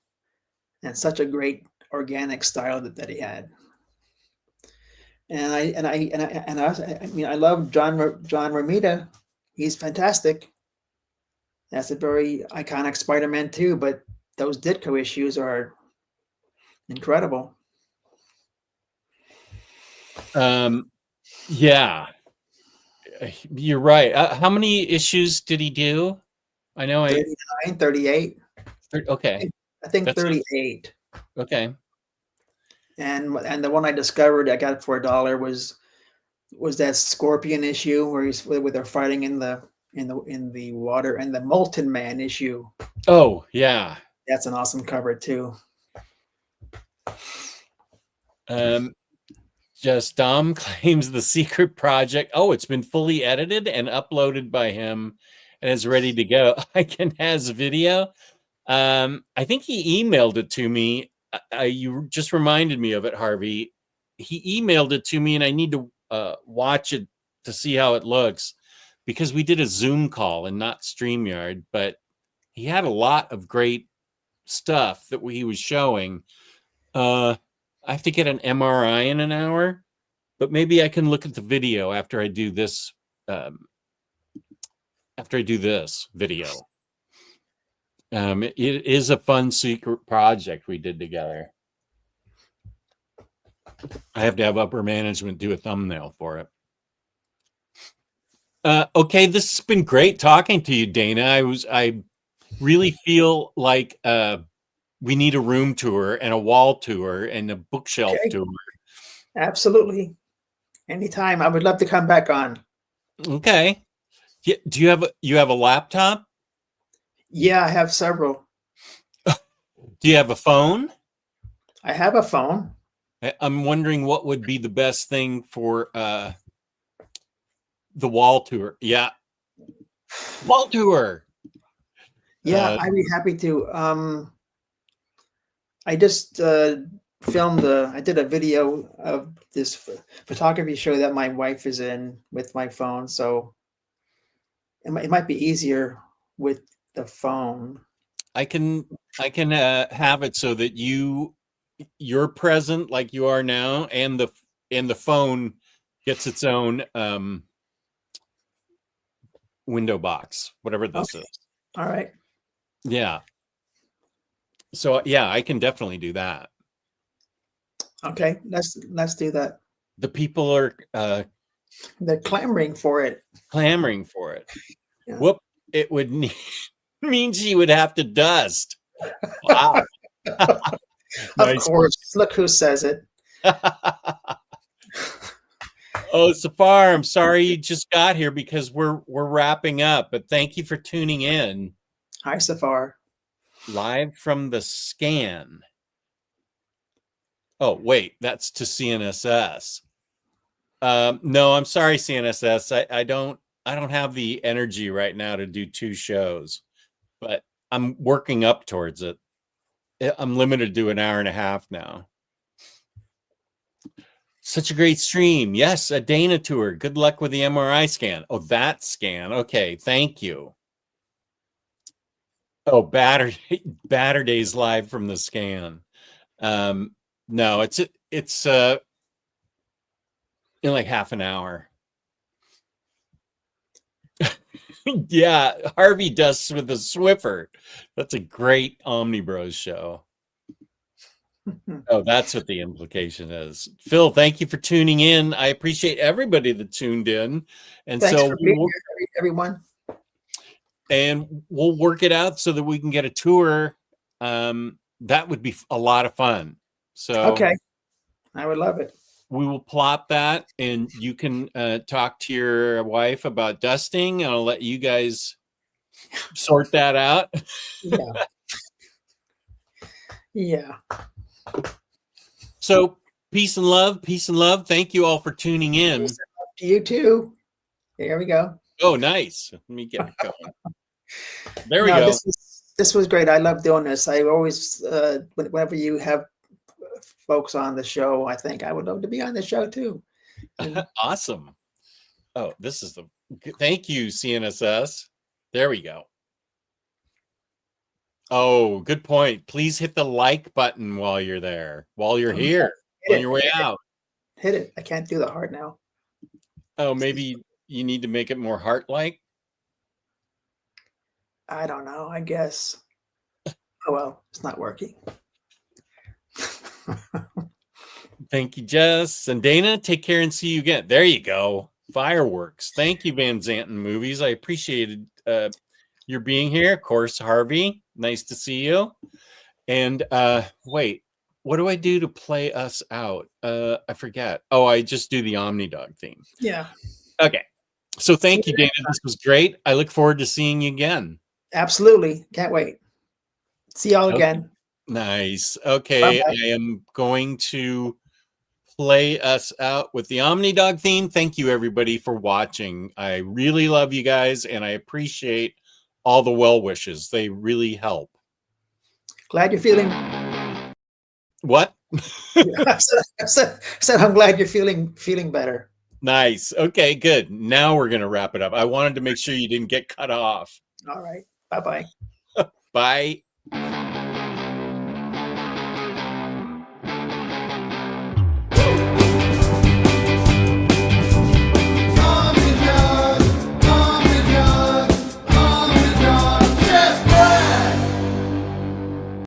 and such a great organic style that he had. And I love John Romita. He's fantastic. That's a very iconic Spider-Man too. But those Ditko issues are incredible. Yeah, you're right. How many issues did he do? I know 39, 38. Okay. I think 38. Okay. And the one I discovered I got for $1 was that Scorpion issue where they're fighting in the water, and the Molten Man issue. Oh yeah, that's an awesome cover too. Just Dom claims the secret project. Oh, it's been fully edited and uploaded by him and is ready to go. Has video. I think he emailed it to me. You just reminded me of it, Harvey. He emailed it to me, and I need to watch it to see how it looks, because we did a Zoom call and not StreamYard, but he had a lot of great stuff that he was showing. I have to get an MRI in an hour, but maybe I can look at the video after I do this. After I do this video, it is a fun secret project we did together. I have to have upper management do a thumbnail for it. Okay, this has been great talking to you, Dana. I really feel like we need a room tour and a wall tour and a bookshelf tour. Absolutely. Anytime. I would love to come back on. Okay. Do you have a laptop? Yeah, I have several. Do you have a phone? I have a phone. I'm wondering what would be the best thing for the wall tour. Yeah. Wall tour. Yeah, I'd be happy to. I just filmed I did a video of this photography show that my wife is in with my phone. So it might be easier with the phone. I can have it so that you're present like you are now, and the phone gets its own window box, whatever this is. All right. Yeah. So yeah, I can definitely do that. Okay, let's do that. The people are They're clamoring for it. clamoring for it. Yeah. Whoop! It would mean she would have to dust. Wow. Of course. Look who says it. Oh, Safar, I'm sorry you just got here because we're wrapping up, but thank you for tuning in. Hi, Safar. Live from the scan. Oh, wait, that's to CNSS. No, I'm sorry, CNSS. I don't have the energy right now to do 2 shows, but I'm working up towards it. I'm limited to an hour and a half now. Such a great stream. Yes, a Dana tour. Good luck with the MRI scan. Oh, that scan. Okay, thank you. Oh, Batter Days live from the scan. No, it's in like half an hour. Yeah, Harvey dusts with a Swiffer. That's a great Omnibros show. Oh, that's what the implication is. Phil, thank you for tuning in. I appreciate everybody that tuned in. And Thanks so for being here, everyone. And we'll work it out so that we can get a tour. That would be a lot of fun. So Okay. I would love it. we will plot that, and you can talk to your wife about dusting, and I'll let you guys sort that out. Yeah. Yeah. So peace and love. Peace and love. Thank you all for tuning in. To you too. There we go. Oh, nice. Let me get it going. There we No, go. This was great. I love doing this. I always, whenever you have folks on the show, I think I would love to be on the show too. Awesome. Oh, this is thank you, CNSS. There we go. Oh, good point. Please hit the like button while you're there, while you're here, on your way out. Hit it. I can't do the heart now. Oh, maybe you need to make it more heart-like. I don't know. I guess. Oh, well, it's not working. Thank you, Jess. And Dana, take care and see you again. There you go. Fireworks. Thank you, Van Zanten Movies. I appreciated your being here. Of course, Harvey. Nice to see you. And wait, what do I do to play us out? I forget. Oh, I just do the Omnidog theme. Yeah. Okay. So thank you, Dana. This was great. I look forward to seeing you again. Absolutely. Can't wait. See y'all again. Nice. Okay. Bye-bye. I am going to play us out with the Omnidog theme. Thank you, everybody, for watching. I really love you guys, and I appreciate all the well wishes. They really help. Glad you're feeling. What? I said I'm glad you're feeling better. Nice. Okay, good. Now we're going to wrap it up. I wanted to make sure you didn't get cut off. All right. Bye-bye. Okay. Bye.